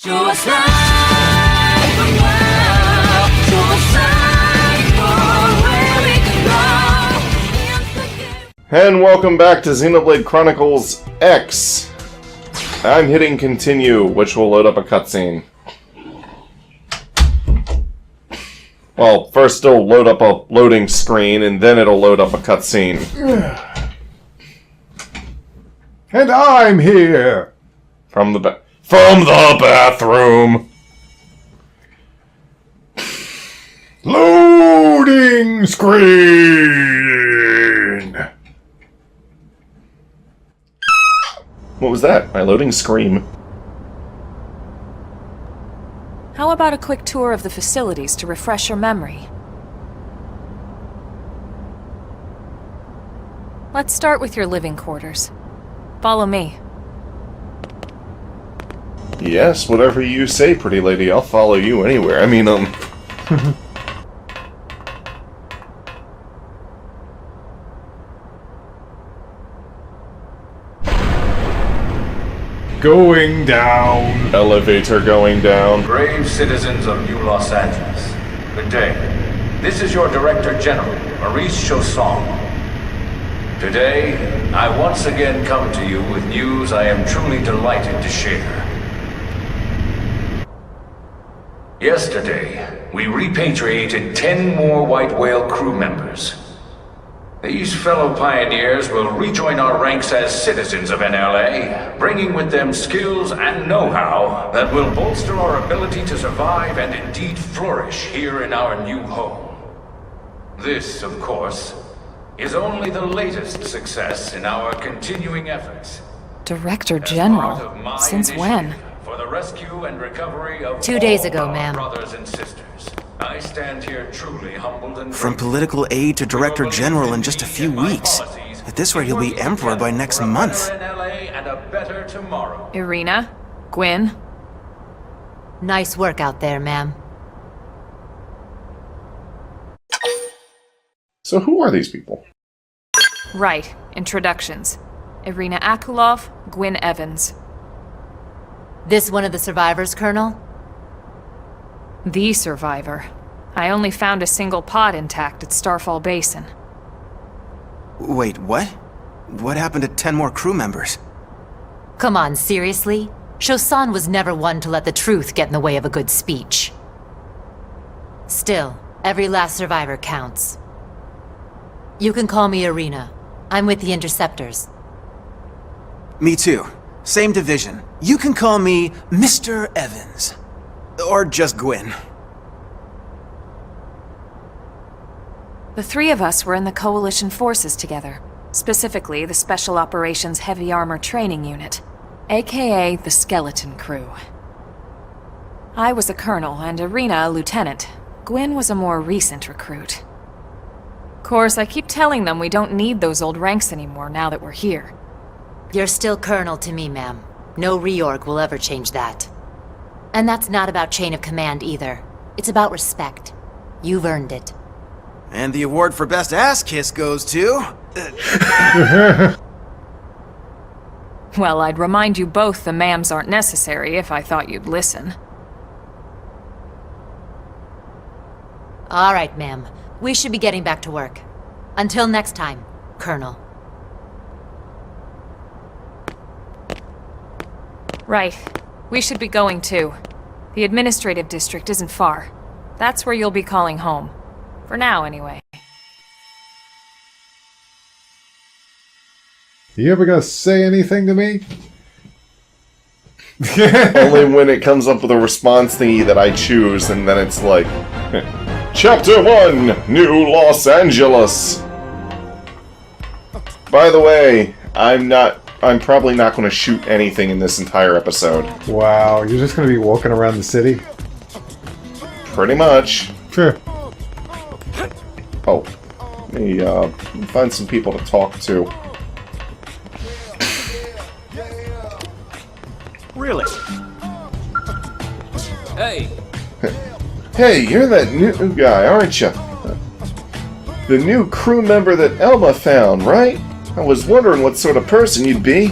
And welcome back to Xenoblade Chronicles X. I'm hitting continue, which will load up a cutscene. Well, first it'll load up a loading screen, and then it'll load up a cutscene. And I'm here! From the bathroom! Loading screen! What was that? My loading scream. How about a quick tour of the facilities to refresh your memory? Let's start with your living quarters. Follow me. Yes, whatever you say, pretty lady. I'll follow you anywhere. Going down. Elevator going down. Brave citizens of New Los Angeles, good day. This is your Director General, Maurice Chausson. Today, I once again come to you with news I am truly delighted to share. Yesterday, we repatriated 10 more White Whale crew members. These fellow pioneers will rejoin our ranks as citizens of NLA, bringing with them skills and know-how that will bolster our ability to survive and indeed flourish here in our new home. This, of course, is only the latest success in our continuing efforts. Director General? Since when? For the rescue and recovery of 2 days ago, ma'am. Brothers and sisters. I stand here truly humbled and From political aide to Director General in just a few weeks. At this rate, he'll be Emperor by next month. Irina? Gwyn? Nice work out there, ma'am. So who are these people? Right. Introductions. Irina Akulov, Gwyn Evans. This one of the survivors, Colonel? The survivor. I only found a single pod intact at Starfall Basin. Wait, what? What happened to 10 more crew members? Come on, seriously? Chausson was never one to let the truth get in the way of a good speech. Still, every last survivor counts. You can call me Irina. I'm with the Interceptors. Me too. Same division. You can call me Mr. Evans. Or just Gwyn. The three of us were in the Coalition forces together. Specifically, the Special Operations Heavy Armor Training Unit, aka the Skeleton Crew. I was a colonel and Irina a lieutenant. Gwyn was a more recent recruit. Of course, I keep telling them we don't need those old ranks anymore now that we're here. You're still Colonel to me, ma'am. No reorg will ever change that. And that's not about chain of command either. It's about respect. You've earned it. And the award for Best Ass Kiss goes to... Well, I'd remind you both the ma'ams aren't necessary if I thought you'd listen. All right, ma'am. We should be getting back to work. Until next time, Colonel. Right. We should be going too. The administrative district isn't far. That's where you'll be calling home. For now, anyway. You ever gonna say anything to me? Only when it comes up with a response thingy that I choose, and then it's like... Chapter 1! New Los Angeles! By the way, I'm probably not going to shoot anything in this entire episode. Wow, you're just gonna be walking around the city? Pretty much. Sure. Oh. Let me find some people to talk to. Really? Hey! Hey, you're that new guy, aren't you? The new crew member that Elma found, right? I was wondering what sort of person you'd be.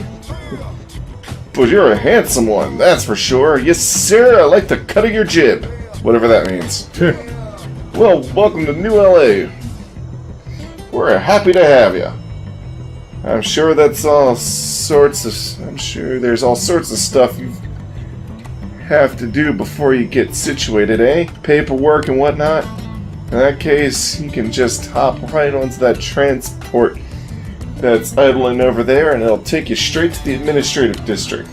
But you're a handsome one, that's for sure. Yes, sir, I like the cut of your jib. Whatever that means. Well, welcome to New LA. We're happy to have you. I'm sure there's all sorts of stuff you have to do before you get situated, eh? Paperwork and whatnot. In that case, you can just hop right onto that transport that's idling over there, and it'll take you straight to the administrative district.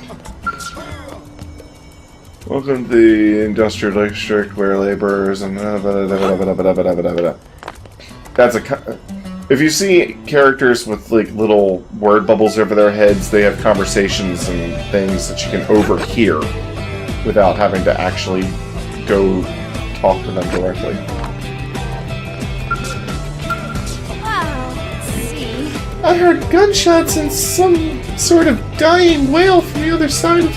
Welcome to the industrial district where laborers and that's a. If you see characters with like little word bubbles over their heads, they have conversations and things that you can overhear without having to actually go talk to them directly. I heard gunshots and some sort of dying wail from the other side of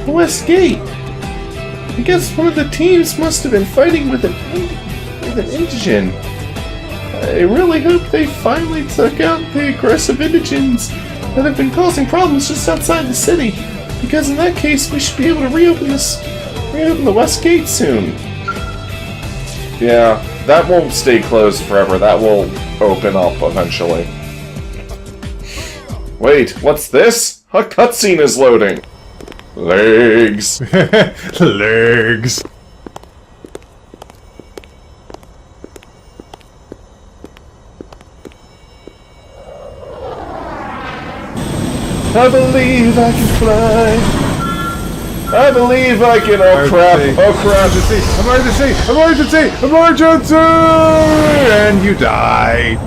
the West Gate. I guess one of the teams must have been fighting with an indigene. I really hope they finally took out the aggressive indigenes that have been causing problems just outside the city. Because in that case, we should be able to reopen the West Gate soon. Yeah, that won't stay closed forever. That will open up eventually. Wait, what's this? A cutscene is loading. Legs. Legs. I believe I can fly. I believe I can. Oh crap! Oh crap! Emergency! Emergency! Emergency! And you die.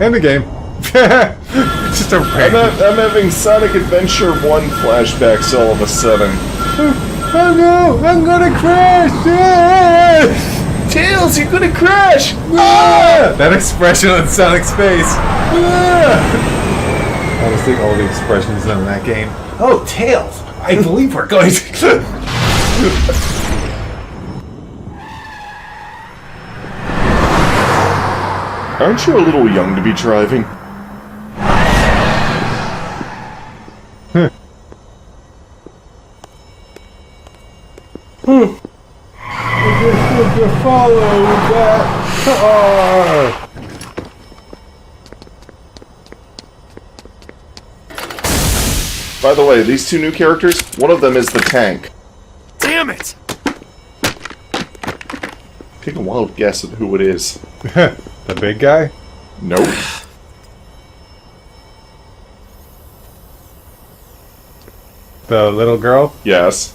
End the game. Just a I'm having Sonic Adventure 1 flashbacks all of a sudden. Oh no! I'm gonna crash! Tails, you're gonna crash! That expression on Sonic's face. Honestly, all the expressions in that game. Oh, Tails! I believe we're going to. Aren't you a little young to be driving? I just need to follow that car. By the way, these two new characters, one of them is the tank. Damn it! Take a wild guess at who it is. The big guy? Nope. The little girl? Yes.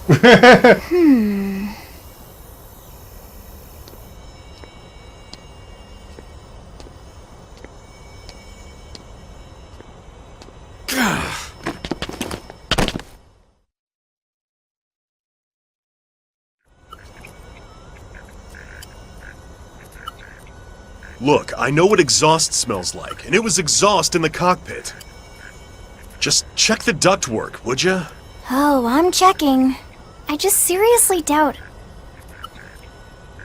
Look, I know what exhaust smells like, and it was exhaust in the cockpit. Just check the ductwork, would ya? Oh, I'm checking. I just seriously doubt...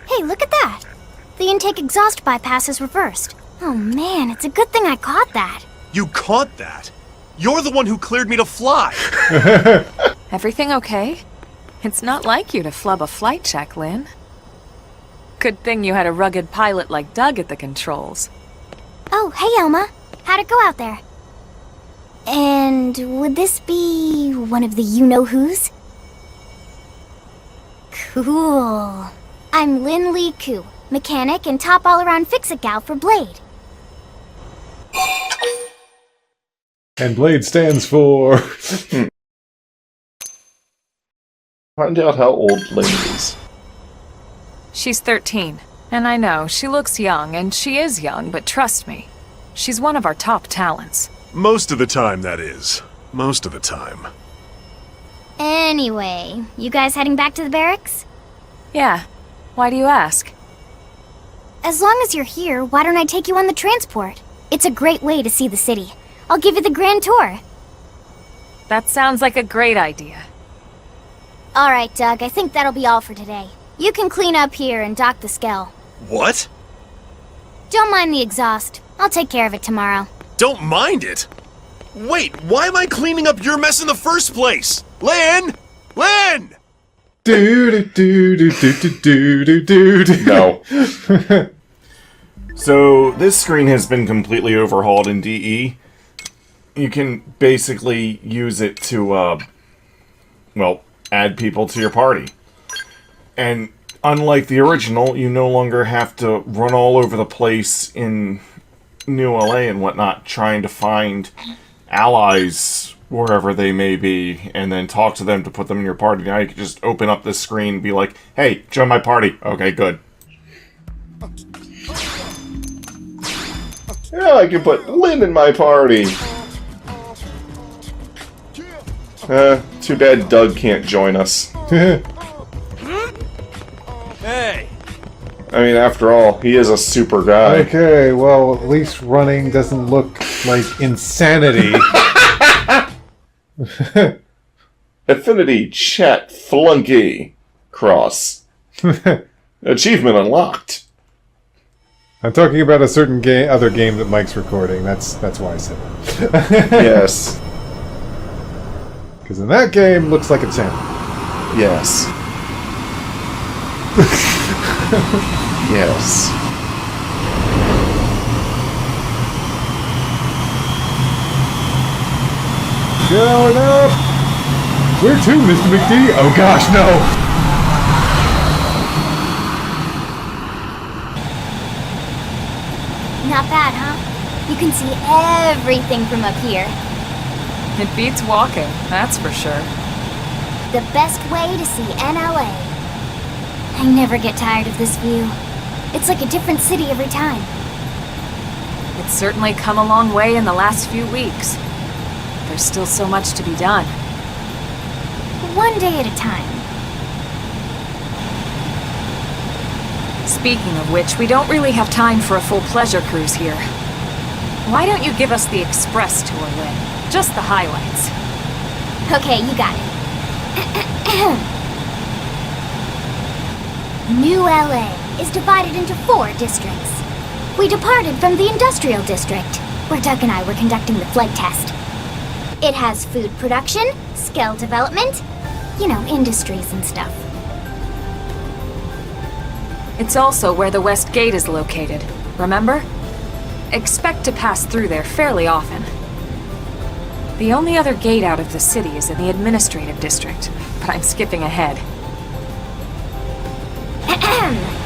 Hey, look at that! The intake exhaust bypass is reversed. Oh man, it's a good thing I caught that. You caught that? You're the one who cleared me to fly! Everything okay? It's not like you to flub a flight check, Lynn. Good thing you had a rugged pilot like Doug at the controls. Oh, hey Elma. How'd it go out there? And would this be one of the you-know-whos? Cool. I'm Lynn Lee Koo, mechanic and top all-around fix-it gal for Blade. And Blade stands for... Find out how old Blade is. She's 13, and I know, she looks young, and she is young, but trust me, she's one of our top talents. Most of the time, that is. Most of the time. Anyway, you guys heading back to the barracks? Yeah. Why do you ask? As long as you're here, why don't I take you on the transport? It's a great way to see the city. I'll give you the grand tour. That sounds like a great idea. Alright, Doug, I think that'll be all for today. You can clean up here and dock the Skell. What? Don't mind the exhaust. I'll take care of it tomorrow. Don't mind it! Wait, why am I cleaning up your mess in the first place? Lynn! Lynn! No. So, this screen has been completely overhauled in DE. You can basically use it to, well, add people to your party. And unlike the original, you no longer have to run all over the place in New LA and whatnot, trying to find allies wherever they may be, and then talk to them to put them in your party. Now you can just open up this screen and be like, hey, join my party. Okay, good. Yeah, I can put Lynn in my party. Too bad Doug can't join us. Hey! I mean, after all, he is a super guy. Okay, well, at least running doesn't look like insanity. Affinity chat flunky. Cross. Achievement unlocked. I'm talking about a certain other game that Mike's recording. That's why I said that. Yes. Because in that game, looks like insanity. Yes. Yes. Going up! Where to, Mr. McD? Oh gosh, no! Not bad, huh? You can see everything from up here. It beats walking, that's for sure. The best way to see NLA. I never get tired of this view. It's like a different city every time. It's certainly come a long way in the last few weeks. There's still so much to be done. One day at a time. Speaking of which, we don't really have time for a full pleasure cruise here. Why don't you give us the express tour, Lynn? Just the highlights. Okay, you got it. New LA is divided into 4 districts. We departed from the industrial district, where Doug and I were conducting the flight test. It has food production, skill development, you know, industries and stuff. It's also where the West Gate is located, remember? Expect to pass through there fairly often. The only other gate out of the city is in the administrative district, but I'm skipping ahead.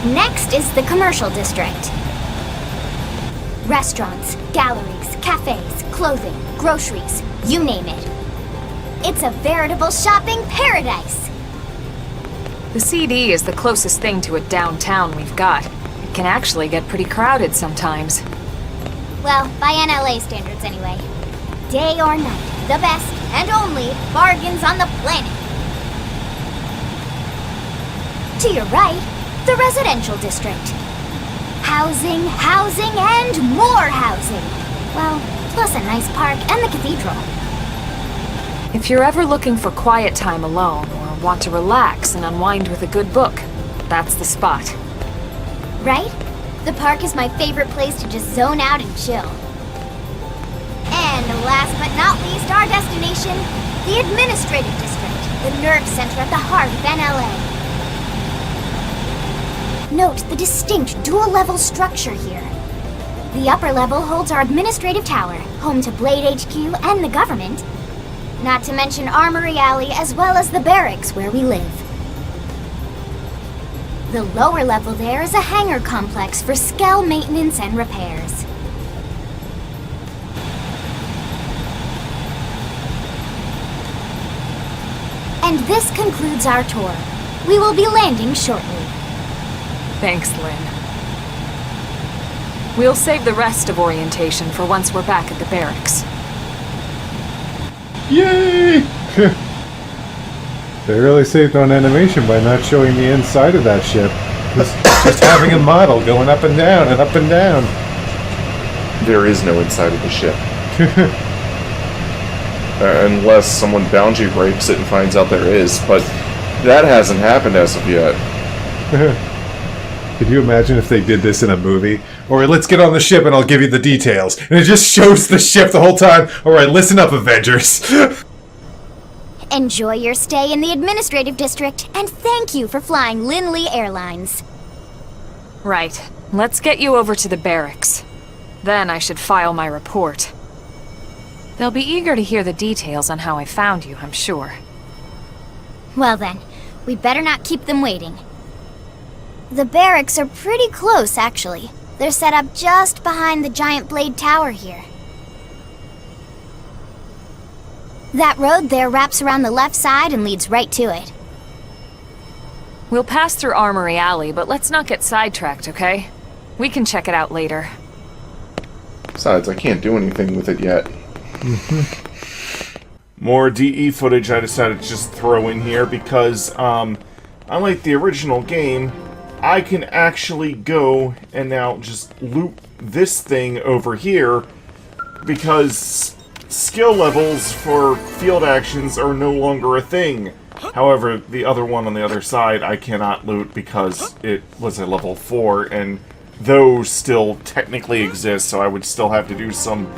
Next is the commercial district. Restaurants, galleries, cafes, clothing, groceries, you name it. It's a veritable shopping paradise. The CD is the closest thing to a downtown we've got. It can actually get pretty crowded sometimes. Well, by NLA standards anyway. Day or night, the best and only bargains on the planet. To your right, the residential district. Housing, housing, and more housing. Well, plus a nice park and the cathedral. If you're ever looking for quiet time alone, or want to relax and unwind with a good book, that's the spot. Right? The park is my favorite place to just zone out and chill. And last but not least, our destination, the administrative district, the nerve center at the heart of NLA. Note the distinct dual-level structure here. The upper level holds our administrative tower, home to Blade HQ and the government. Not to mention Armory Alley as well as the barracks where we live. The lower level there is a hangar complex for Skell maintenance and repairs. And this concludes our tour. We will be landing shortly. Thanks, Lynn. We'll save the rest of orientation for once we're back at the barracks. Yay! They really saved on animation by not showing the inside of that ship. Just having a model going up and down and up and down. There is no inside of the ship. Unless someone boundary breaks it and finds out there is, but that hasn't happened as of yet. Could you imagine if they did this in a movie? Alright, let's get on the ship and I'll give you the details. And it just shows the ship the whole time. Alright, listen up, Avengers. Enjoy your stay in the administrative district, and thank you for flying Linley Airlines. Right. Let's get you over to the barracks. Then I should file my report. They'll be eager to hear the details on how I found you, I'm sure. Well then, we better not keep them waiting. The barracks are pretty close, actually. They're set up just behind the giant blade tower here. That road there wraps around the left side and leads right to it. We'll pass through Armory Alley, but let's not get sidetracked, okay? We can check it out later. Besides, I can't do anything with it yet. More DE footage I decided to just throw in here because, unlike the original game, I can actually go and now just loop this thing over here because skill levels for field actions are no longer a thing. However, the other one on the other side I cannot loot because it was a level 4, and those still technically exist, so I would still have to do some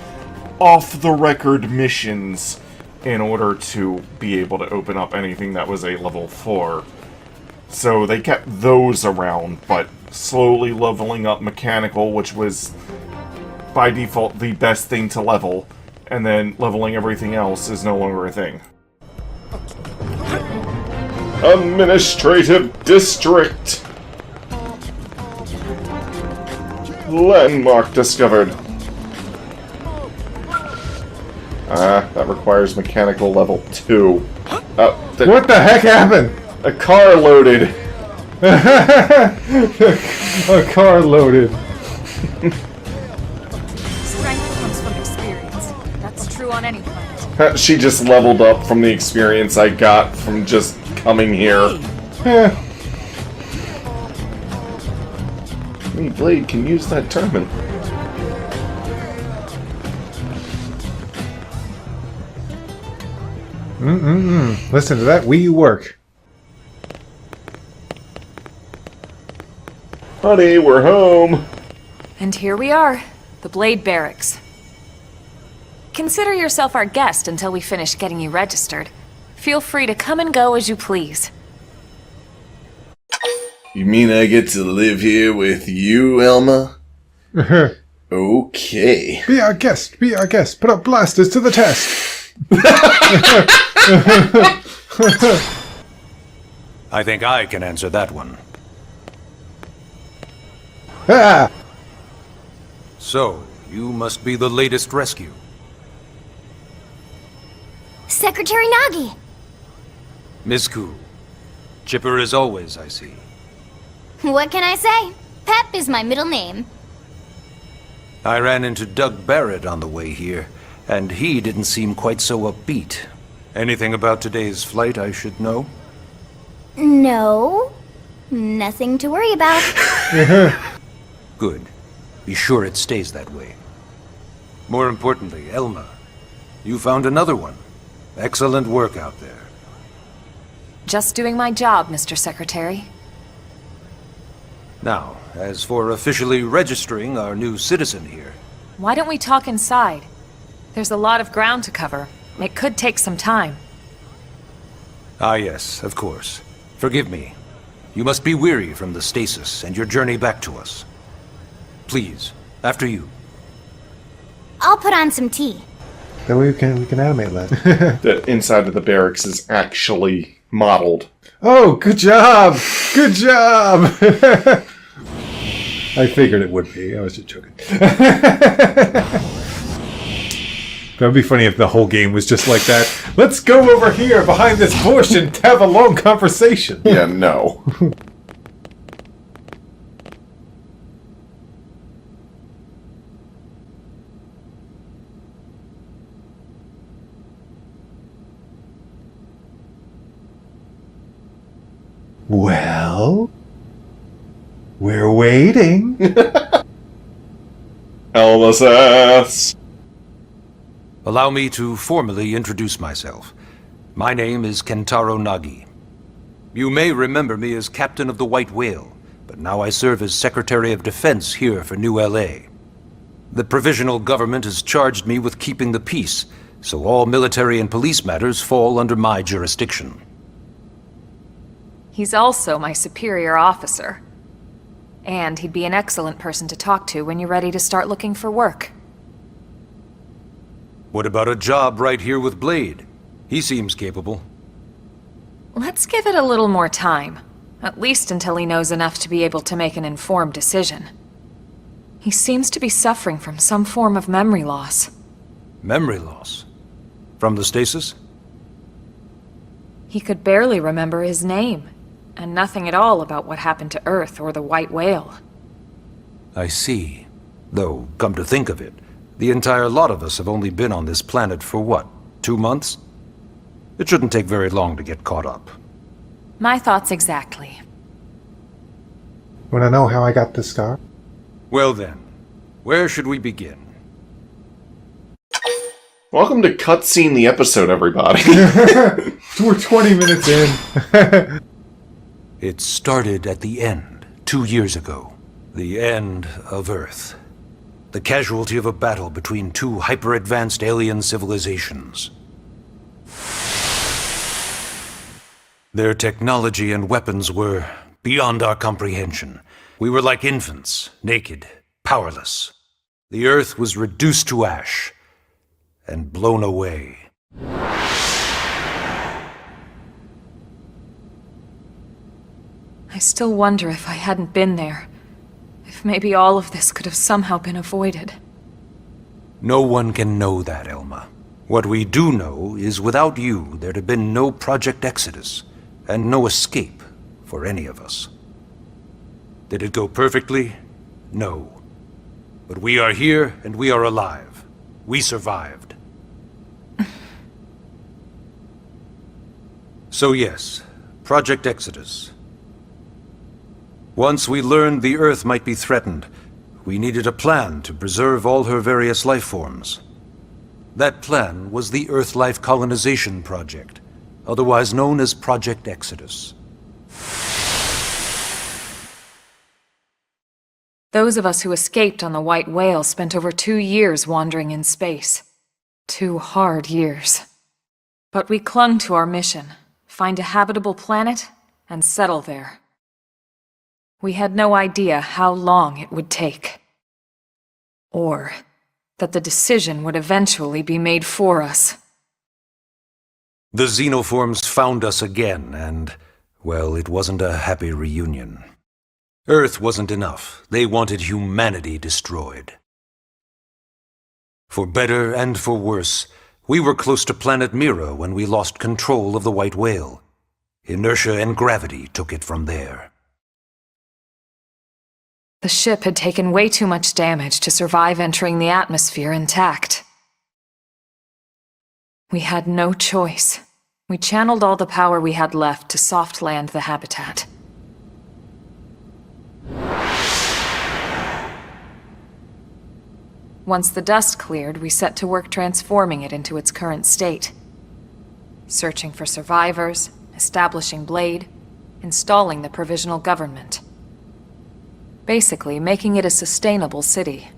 off-the-record missions in order to be able to open up anything that was a level 4. So they kept those around, but slowly leveling up mechanical, which was by default the best thing to level, and then leveling everything else is no longer a thing. Administrative District! Landmark discovered. That requires mechanical level 2. What the heck happened? A car loaded. A car loaded. Strength comes from experience. That's true on any planet. She just leveled up from the experience I got from just coming here. Me, Blade, can use that tournament. Listen to that Wii U work. Honey, we're home. And here we are, the Blade Barracks. Consider yourself our guest until we finish getting you registered. Feel free to come and go as you please. You mean I get to live here with you, Elma? Okay. Be our guest, be our guest. Put up blasters to the test. I think I can answer that one. Ah! So, you must be the latest rescue. Secretary Nagi! Ms. Ku. Chipper as always, I see. What can I say? Pep is my middle name. I ran into Doug Barrett on the way here, and he didn't seem quite so upbeat. Anything about today's flight I should know? No. Nothing to worry about. Good. Be sure it stays that way. More importantly, Elma, you found another one. Excellent work out there. Just doing my job, Mr. Secretary. Now, as for officially registering our new citizen here... Why don't we talk inside? There's a lot of ground to cover. It could take some time. Ah yes, of course. Forgive me. You must be weary from the stasis and your journey back to us. Please, after you. I'll put on some tea. Then we can animate that. The inside of the barracks is actually modeled. Oh, good job! Good job! I figured it would be. I was just joking. That would be funny if the whole game was just like that. Let's go over here behind this bush and have a long conversation. Yeah, no. Well, we're waiting. Elma's ass. Allow me to formally introduce myself. My name is Kentaro Nagi. You may remember me as captain of the White Whale, but now I serve as Secretary of Defense here for New LA. The provisional government has charged me with keeping the peace, so all military and police matters fall under my jurisdiction. He's also my superior officer. And he'd be an excellent person to talk to when you're ready to start looking for work. What about a job right here with Blade? He seems capable. Let's give it a little more time. At least until he knows enough to be able to make an informed decision. He seems to be suffering from some form of memory loss. Memory loss? From the stasis? He could barely remember his name, and nothing at all about what happened to Earth or the White Whale. I see. Though, come to think of it, the entire lot of us have only been on this planet for what, 2 months? It shouldn't take very long to get caught up. My thoughts exactly. Wanna know how I got this scar? Well then, where should we begin? Welcome to Cutscene the Episode, everybody. We're 20 minutes in. It started at the end, 2 years ago. The end of Earth. The casualty of a battle between two hyper-advanced alien civilizations. Their technology and weapons were beyond our comprehension. We were like infants, naked, powerless. The Earth was reduced to ash and blown away. I still wonder if I hadn't been there. If maybe all of this could have somehow been avoided. No one can know that, Elma. What we do know is without you, there'd have been no Project Exodus, and no escape for any of us. Did it go perfectly? No. But we are here, and we are alive. We survived. So yes, Project Exodus. Once we learned the Earth might be threatened, we needed a plan to preserve all her various life forms. That plan was the Earth Life Colonization Project, otherwise known as Project Exodus. Those of us who escaped on the White Whale spent over 2 years wandering in space. 2 hard years. But we clung to our mission, find a habitable planet, and settle there. We had no idea how long it would take. Or that the decision would eventually be made for us. The xenoforms found us again, and, well, it wasn't a happy reunion. Earth wasn't enough. They wanted humanity destroyed. For better and for worse, we were close to planet Mira when we lost control of the White Whale. Inertia and gravity took it from there. The ship had taken way too much damage to survive entering the atmosphere intact. We had no choice. We channeled all the power we had left to soft land the habitat. Once the dust cleared, we set to work transforming it into its current state. Searching for survivors, establishing Blade, installing the provisional government. Basically, making it a sustainable city.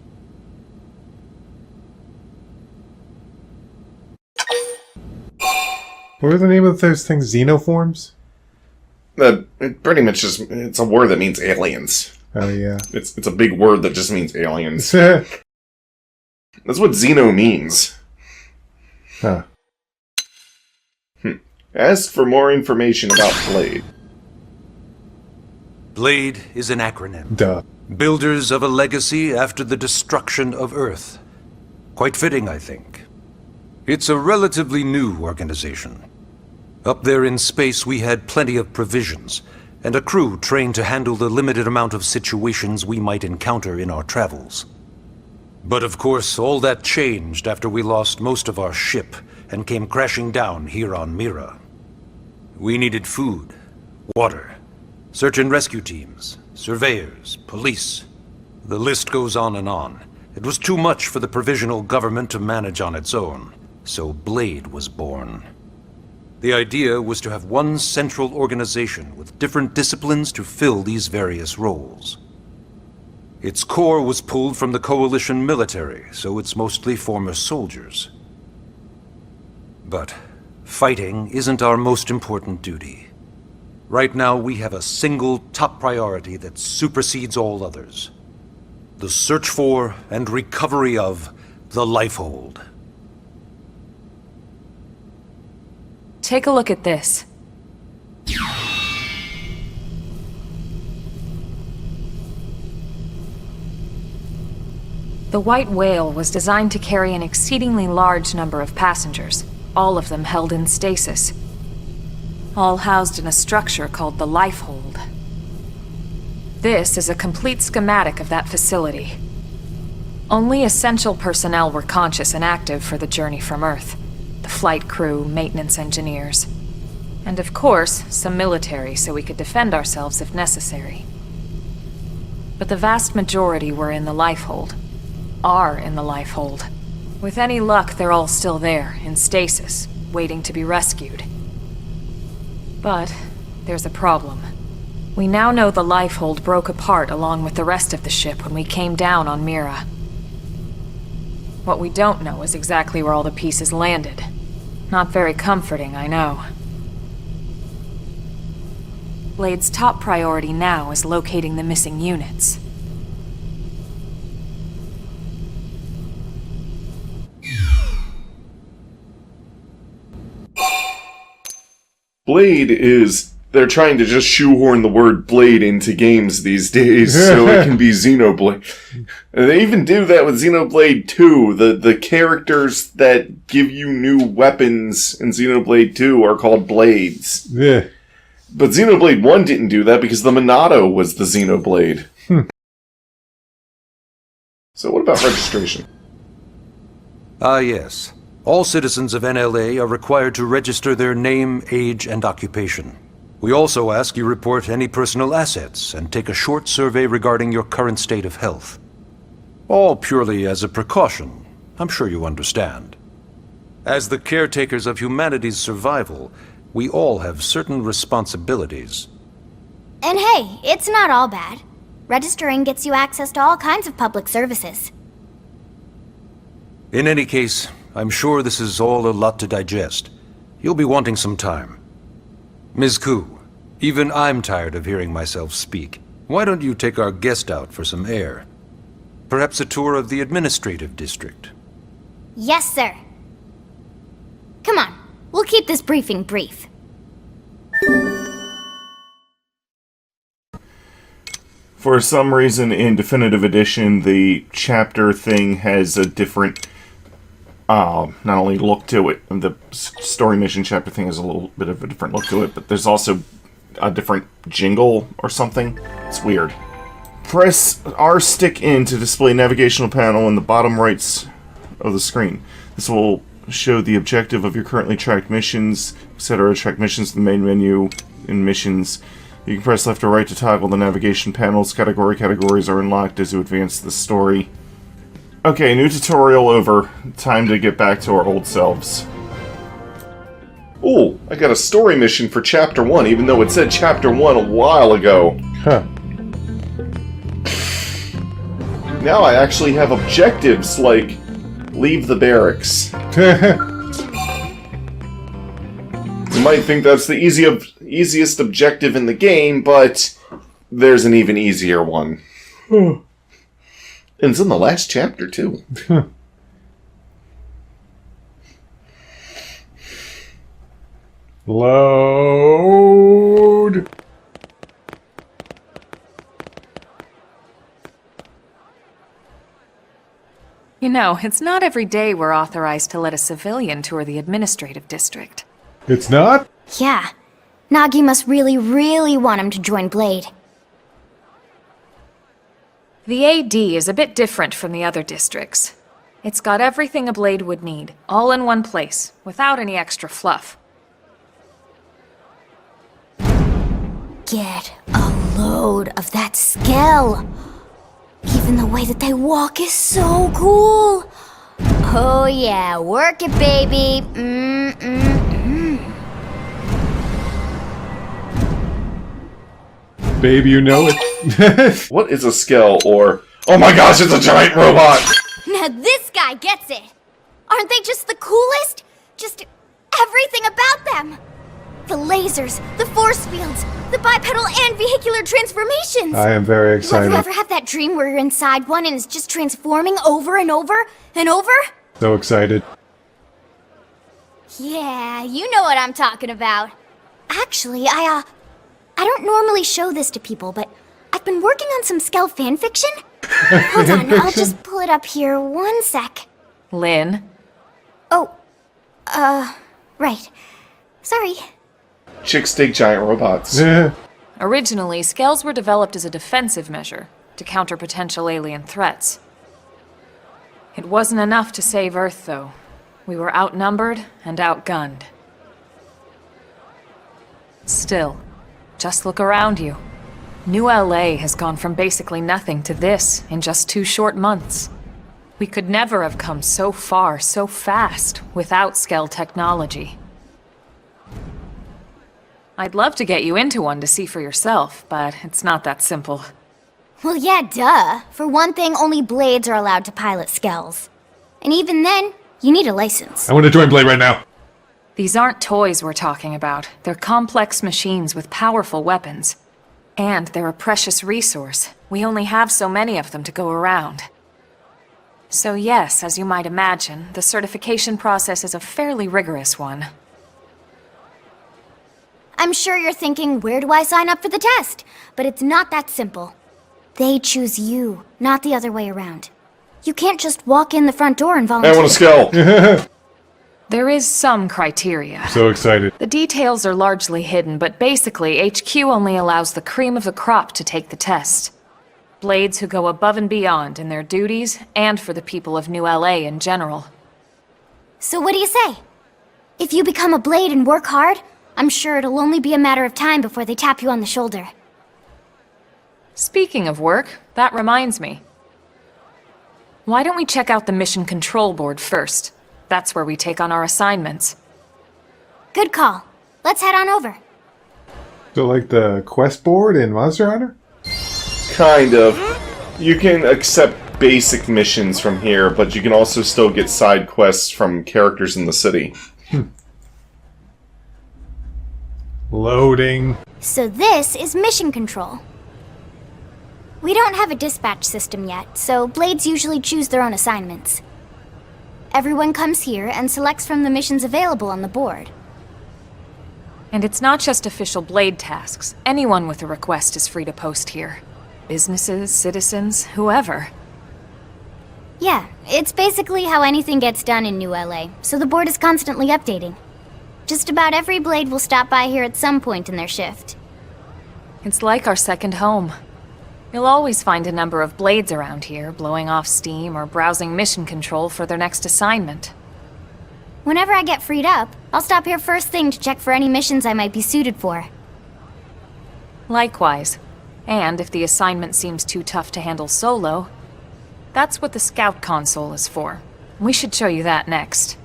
What was the name of those things? Xenoforms? It pretty much just, it's a word that means aliens. Oh, yeah. It's a big word that just means aliens. That's what Xeno means. Huh. Ask for more information about Blade. Blade is an acronym. Duh. Builders of a legacy after the destruction of Earth. Quite fitting, I think. It's a relatively new organization. Up there in space, we had plenty of provisions, and a crew trained to handle the limited amount of situations we might encounter in our travels. But of course, all that changed after we lost most of our ship and came crashing down here on Mira. We needed food, water, search and rescue teams, surveyors, police. The list goes on and on. It was too much for the provisional government to manage on its own, so Blade was born. The idea was to have one central organization with different disciplines to fill these various roles. Its core was pulled from the Coalition military, so it's mostly former soldiers. But fighting isn't our most important duty. Right now, we have a single top priority that supersedes all others. The search for and recovery of the Lifehold. Take a look at this. The White Whale was designed to carry an exceedingly large number of passengers, all of them held in stasis. All housed in a structure called the Lifehold. This is a complete schematic of that facility. Only essential personnel were conscious and active for the journey from Earth. The flight crew, maintenance engineers. And of course, some military so we could defend ourselves if necessary. But the vast majority were in the Lifehold. Are in the Lifehold. With any luck, they're all still there, in stasis, waiting to be rescued. But there's a problem. We now know the Lifehold broke apart along with the rest of the ship when we came down on Mira. What we don't know is exactly where all the pieces landed. Not very comforting, I know. Blade's top priority now is locating the missing units. Blade is... They're trying to just shoehorn the word Blade into games these days, so it can be Xenoblade. And they even do that with Xenoblade 2. The characters that give you new weapons in Xenoblade 2 are called Blades. Yeah. But Xenoblade 1 didn't do that because the Monado was the Xenoblade. So what about registration? Ah, yes. All citizens of NLA are required to register their name, age, and occupation. We also ask you report any personal assets and take a short survey regarding your current state of health. All purely as a precaution. I'm sure you understand. As the caretakers of humanity's survival, we all have certain responsibilities. And hey, it's not all bad. Registering gets you access to all kinds of public services. In any case, I'm sure this is all a lot to digest. You'll be wanting some time. Ms. Koo, even I'm tired of hearing myself speak. Why don't you take our guest out for some air? Perhaps a tour of the administrative district. Yes, sir. Come on, we'll keep this briefing brief. For some reason in Definitive Edition, the chapter thing has a different... not only look to it, the story mission chapter thing has a little bit of a different look to it, but there's also a different jingle or something. It's weird. Press R stick in to display navigational panel in the bottom right of the screen. This will show the objective of your currently tracked missions, etc. Track missions in the main menu in missions. You can press left or right to toggle the navigation panels. Categories are unlocked as you advance the story. Okay, new tutorial over. Time to get back to our old selves. Oh, I got a story mission for Chapter 1, even though it said Chapter 1 a while ago. Huh. Now I actually have objectives like leave the barracks. You might think that's the easiest objective in the game, but there's an even easier one. And it's in the last chapter, too. Load. You know, it's not every day we're authorized to let a civilian tour the administrative district. It's not? Yeah. Nagi must really, really want him to join Blade. The AD is a bit different from the other districts. It's got everything a Blade would need, all in one place, without any extra fluff. Get a load of that scale. Even the way that they walk is so cool. Oh yeah, work it, baby. babe, you know it. What is a Skell or... Oh my gosh, it's a giant robot! Now this guy gets it! Aren't they just the coolest? Just everything about them! The lasers, the force fields, the bipedal and vehicular transformations! I am very excited. You ever have that dream where you're inside one and it's just transforming over and over and over? So excited. Yeah, you know what I'm talking about. Actually, I don't normally show this to people, but I've been working on some Skell fanfiction. Hold on, I'll just pull it up here 1 sec. Lynn? Oh, right. Sorry. Chicks dig giant robots. Originally, Skells were developed as a defensive measure to counter potential alien threats. It wasn't enough to save Earth, though. We were outnumbered and outgunned. Still, just look around you. New LA has gone from basically nothing to this in just 2 short months. We could never have come so far so fast without Skell technology. I'd love to get you into one to see for yourself, but it's not that simple. Well, yeah, duh. For one thing, only Blades are allowed to pilot Skells. And even then, you need a license. I want to join Blade right now. These aren't toys we're talking about. They're complex machines with powerful weapons. And they're a precious resource. We only have so many of them to go around. So yes, as you might imagine, the certification process is a fairly rigorous one. I'm sure you're thinking, where do I sign up for the test? But it's not that simple. They choose you, not the other way around. You can't just walk in the front door and volunteer. I want a Skell! There is some criteria. So excited. The details are largely hidden, but basically, HQ only allows the cream of the crop to take the test. Blades who go above and beyond in their duties, and for the people of New LA in general. So what do you say? If you become a Blade and work hard, I'm sure it'll only be a matter of time before they tap you on the shoulder. Speaking of work, that reminds me. Why don't we check out the Mission Control Board first? That's where we take on our assignments. Good call. Let's head on over. So like the quest board in Monster Hunter? Kind of. You can accept basic missions from here, but you can also still get side quests from characters in the city. Loading. So this is Mission Control. We don't have a dispatch system yet, so Blades usually choose their own assignments. Everyone comes here and selects from the missions available on the board. And it's not just official Blade tasks. Anyone with a request is free to post here. Businesses, citizens, whoever. Yeah, it's basically how anything gets done in New LA, so the board is constantly updating. Just about every Blade will stop by here at some point in their shift. It's like our second home. You'll always find a number of Blades around here, blowing off steam or browsing mission control for their next assignment. Whenever I get freed up, I'll stop here first thing to check for any missions I might be suited for. Likewise. And if the assignment seems too tough to handle solo, that's what the Scout console is for. We should show you that next.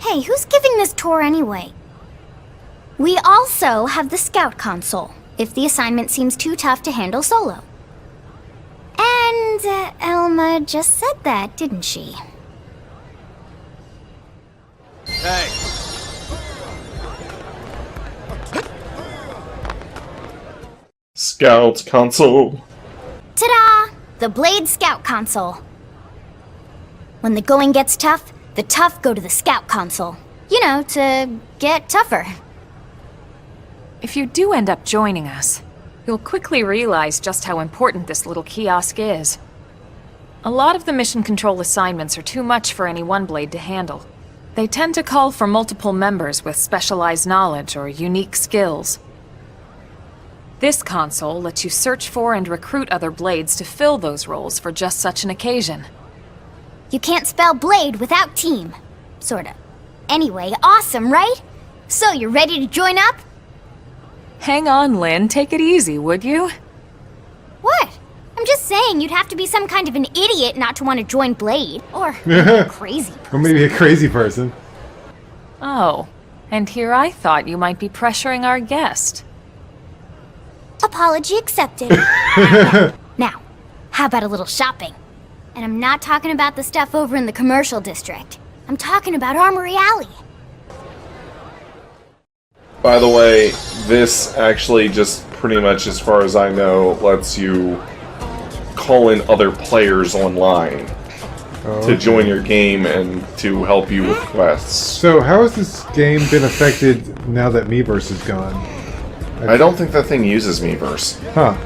Hey, who's giving this tour anyway? We also have the Scout console, if the assignment seems too tough to handle solo. And Elma just said that, didn't she? Hey. Scout console. Ta-da! The Blade Scout console. When the going gets tough, the tough go to the Scout console. You know, to get tougher. If you do end up joining us, you'll quickly realize just how important this little kiosk is. A lot of the mission control assignments are too much for any one Blade to handle. They tend to call for multiple members with specialized knowledge or unique skills. This console lets you search for and recruit other Blades to fill those roles for just such an occasion. You can't spell Blade without team. Sorta. Anyway, awesome, right? So, you ready to join up? Hang on, Lynn. Take it easy, would you? What? I'm just saying you'd have to be some kind of an idiot not to want to join Blade. Or a crazy person. Or maybe a crazy person. Oh, and here I thought you might be pressuring our guest. A Apology accepted. Now, how about a little shopping? And I'm not talking about the stuff over in the commercial district. I'm talking about Armory Alley. By the way, this actually just pretty much, as far as I know, lets you call in other players online to join your game and to help you with quests. So how has this game been affected now that Miiverse is gone? I don't think that thing uses Miiverse. Huh.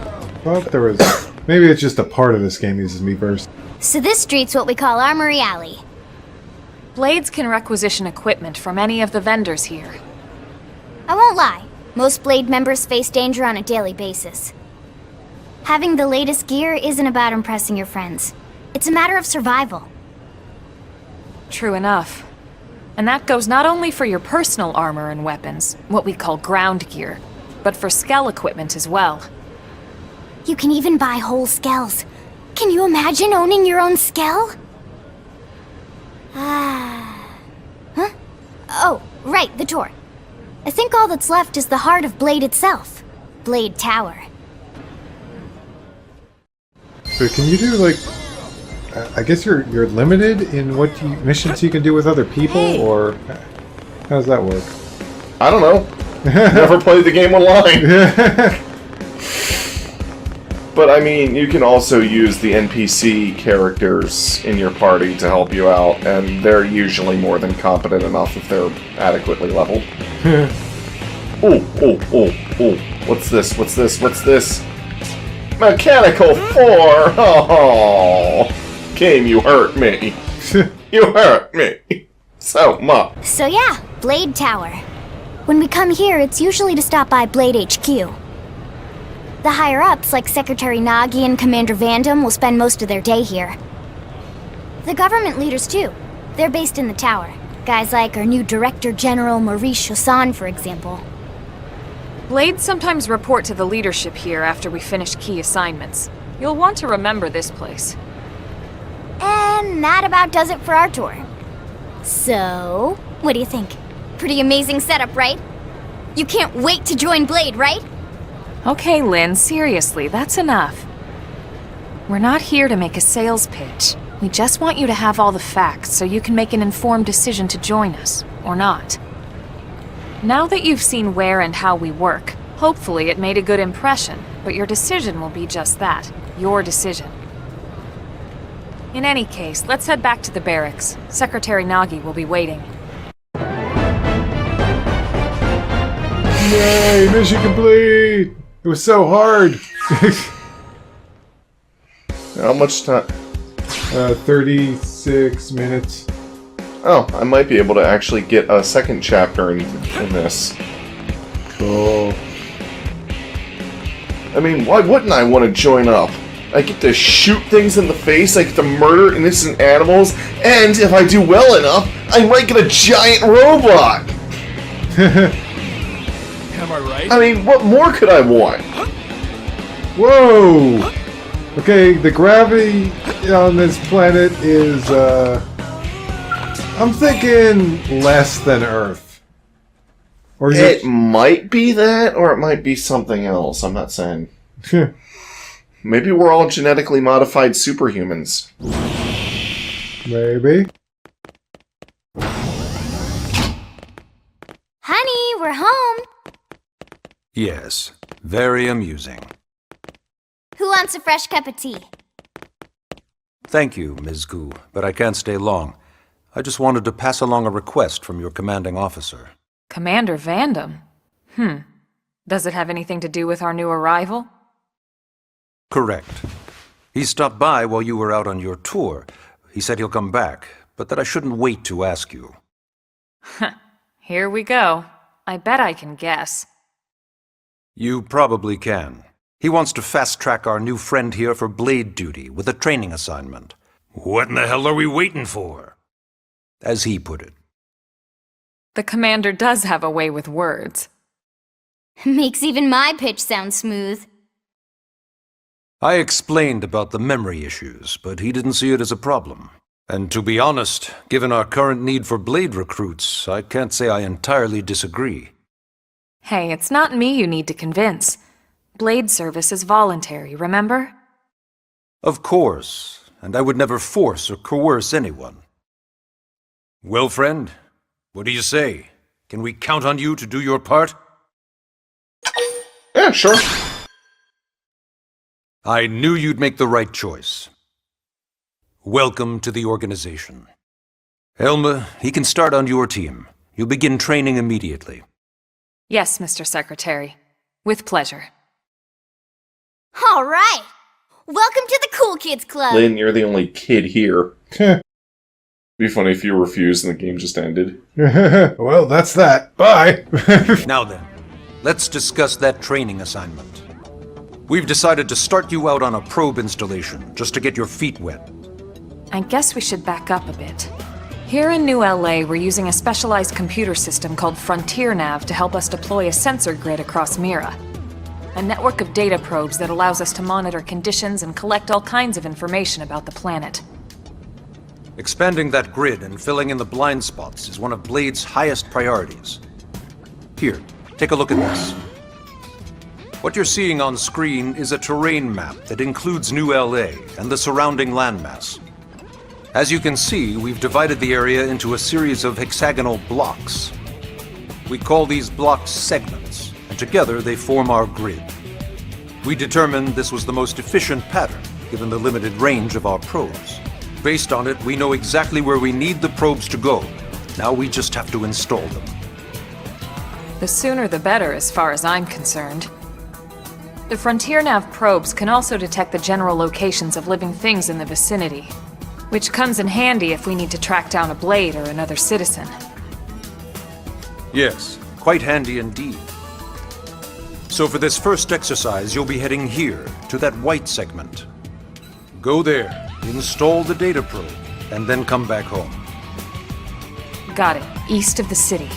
Well, there was... Maybe it's just a part of this game uses Miiverse. So this street's what we call Armory Alley. Blades can requisition equipment from any of the vendors here. I won't lie, most Blade members face danger on a daily basis. Having the latest gear isn't about impressing your friends. It's a matter of survival. True enough. And that goes not only for your personal armor and weapons, what we call ground gear, but for skell equipment as well. You can even buy whole skells. Can you imagine owning your own skell? Huh? Oh, right, the door. I think all that's left is the heart of Blade itself. Blade Tower. So can you do, like... I guess you're limited in what missions you can do with other people, or... How does that work? I don't know. Never played the game online. But I mean, you can also use the NPC characters in your party to help you out, and they're usually more than competent enough if they're adequately leveled. Oh. What's this? What's this? Mechanical 4! Oh! Game, you hurt me. You hurt me. So much. So yeah, Blade Tower. When we come here, it's usually to stop by Blade HQ. The higher-ups, like Secretary Nagi and Commander Vandam, will spend most of their day here. The government leaders, too. They're based in the tower. Guys like our new Director General Maurice Chassan, for example. Blades sometimes report to the leadership here after we finish key assignments. You'll want to remember this place. And that about does it for our tour. So, what do you think? Pretty amazing setup, right? You can't wait to join Blade, right? Okay, Lynn, seriously, that's enough. We're not here to make a sales pitch. We just want you to have all the facts so you can make an informed decision to join us, or not. Now that you've seen where and how we work, hopefully it made a good impression, but your decision will be just that, your decision. In any case, let's head back to the barracks. Secretary Nagi will be waiting. Yay! Mission complete! It was so hard! How much time? 36 minutes. Oh, I might be able to actually get a second chapter in this. Cool. I mean, why wouldn't I want to join up? I get to shoot things in the face, I get to murder innocent animals, and if I do well enough, I might get a giant robot! Am I right? I mean, what more could I want? Whoa! Okay, the gravity on this planet is, I'm thinking less than Earth. Or is It might be that, or it might be something else, I'm not saying. Maybe we're all genetically modified superhumans. Maybe. Honey, we're home. Yes, very amusing. Who wants a fresh cup of tea? Thank you, Ms. Gu, but I can't stay long. I just wanted to pass along a request from your commanding officer. Commander Vandam? Does it have anything to do with our new arrival? Correct. He stopped by while you were out on your tour. He said he'll come back, but that I shouldn't wait to ask you. Here we go. I bet I can guess. You probably can. He wants to fast-track our new friend here for blade duty with a training assignment. What in the hell are we waiting for? As he put it. The commander does have a way with words. Makes even my pitch sound smooth. I explained about the memory issues, but he didn't see it as a problem. And to be honest, given our current need for blade recruits, I can't say I entirely disagree. Hey, it's not me you need to convince. Blade service is voluntary, remember? Of course, and I would never force or coerce anyone. Well, friend, what do you say? Can we count on you to do your part? Yeah, sure. I knew you'd make the right choice. Welcome to the organization. Elma, he can start on your team. You'll begin training immediately. Yes, Mr. Secretary. With pleasure. All right. Welcome to the Cool Kids Club. Lynn, you're the only kid here. Be funny if you refused and the game just ended. Well, that's that. Bye. Now then, let's discuss that training assignment. We've decided to start you out on a probe installation, just to get your feet wet. I guess we should back up a bit. Here in New LA, we're using a specialized computer system called Frontier Nav to help us deploy a sensor grid across Mira. A network of data probes that allows us to monitor conditions and collect all kinds of information about the planet. Expanding that grid and filling in the blind spots is one of Blade's highest priorities. Here, take a look at this. What you're seeing on screen is a terrain map that includes New LA and the surrounding landmass. As you can see, we've divided the area into a series of hexagonal blocks. We call these blocks segments, and together they form our grid. We determined this was the most efficient pattern, given the limited range of our probes. Based on it, we know exactly where we need the probes to go. Now we just have to install them. The sooner the better, as far as I'm concerned. The Frontier Nav probes can also detect the general locations of living things in the vicinity, which comes in handy if we need to track down a Blade or another citizen. Yes, quite handy indeed. So for this first exercise, you'll be heading here, to that white segment. Go there, install the data probe, and then come back home. Got it. East of the city.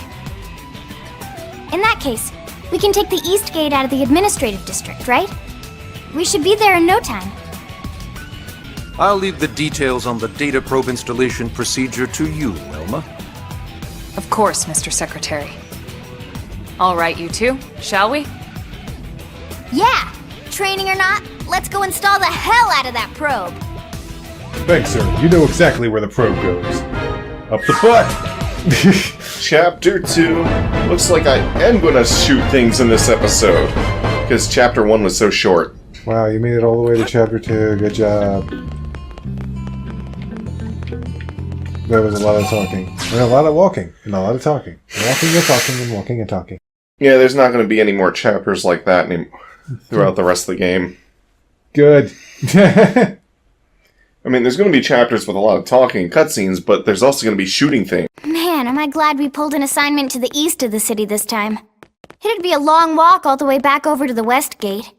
In that case, we can take the East Gate out of the administrative district, right? We should be there in no time. I'll leave the details on the data probe installation procedure to you, Elma. Of course, Mr. Secretary. All right, you two, shall we? Yeah! Training or not, let's go install the hell out of that probe! Thanks, sir. You know exactly where the probe goes. Up the butt! Chapter 2. Looks like I am gonna shoot things in this episode. Because Chapter 1 was so short. Wow, you made it all the way to Chapter 2. Good job. There was a lot of talking. And a lot of walking. And a lot of talking. Walking and talking and walking and talking. Yeah, there's not going to be any more chapters like that throughout the rest of the game. Good. I mean, there's going to be chapters with a lot of talking and cutscenes, but there's also going to be shooting things. Man, am I glad we pulled an assignment to the east of the city this time. It'd be a long walk all the way back over to the West Gate.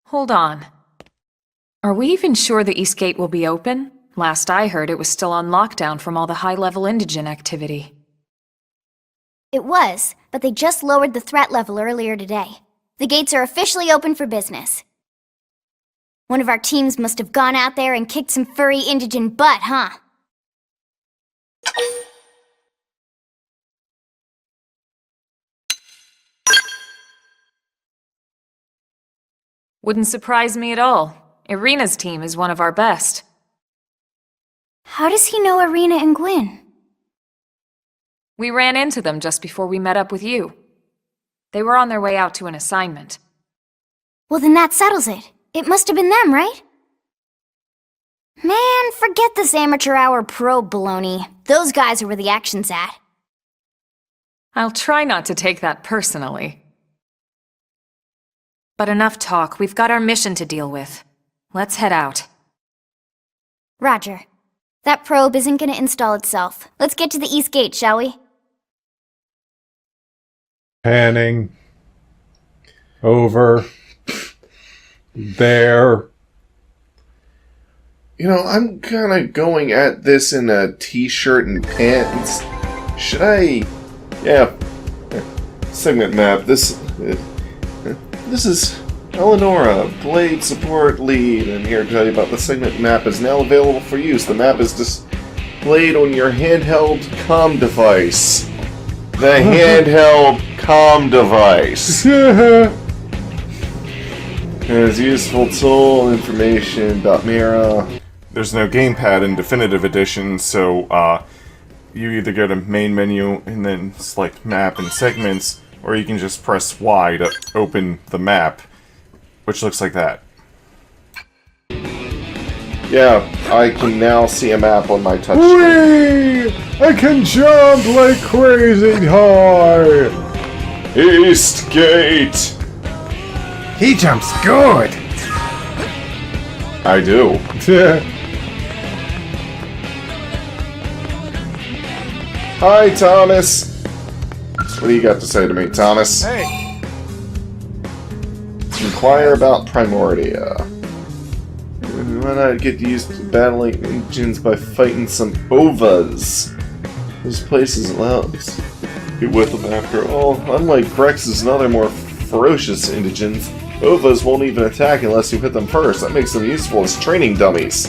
Hold on. Are we even sure the East Gate will be open? Last I heard, it was still on lockdown from all the high-level indigent activity. It was, but they just lowered the threat level earlier today. The gates are officially open for business. One of our teams must have gone out there and kicked some furry indigent butt, huh? Wouldn't surprise me at all. Irina's team is one of our best. How does he know Irina and Gwyn? We ran into them just before we met up with you. They were on their way out to an assignment. Well, then that settles it. It must have been them, right? Man, forget this amateur hour probe baloney. Those guys are where the action's at. I'll try not to take that personally. But enough talk. We've got our mission to deal with. Let's head out. Roger. That probe isn't gonna install itself. Let's get to the East Gate, shall we? Panning. Over. There. You know, I'm kind of going at this in a t-shirt and pants. Should I... Yeah. Segment map. This is Eleonora, Blade Support Lead, and here to tell you about the segment map is now available for use. The map is displayed on your handheld comm device. The handheld comm device. As useful tool information. Mira. There's no gamepad in Definitive Edition, so you either go to main menu and then select map and segments, or you can just press Y to open the map, which looks like that. Yeah, I can now see a map on my touchscreen. Whee! I can jump like crazy high! East Gate! He jumps good! I do. Hi, Thomas! What do you got to say to me, Thomas? Hey! Inquire about Primordia. Why not get used to battling engines by fighting some OVAs? Those places allow us to get with them after all. Unlike Grexes and other more ferocious indigents, OVAs won't even attack unless you hit them first. That makes them useful as training dummies.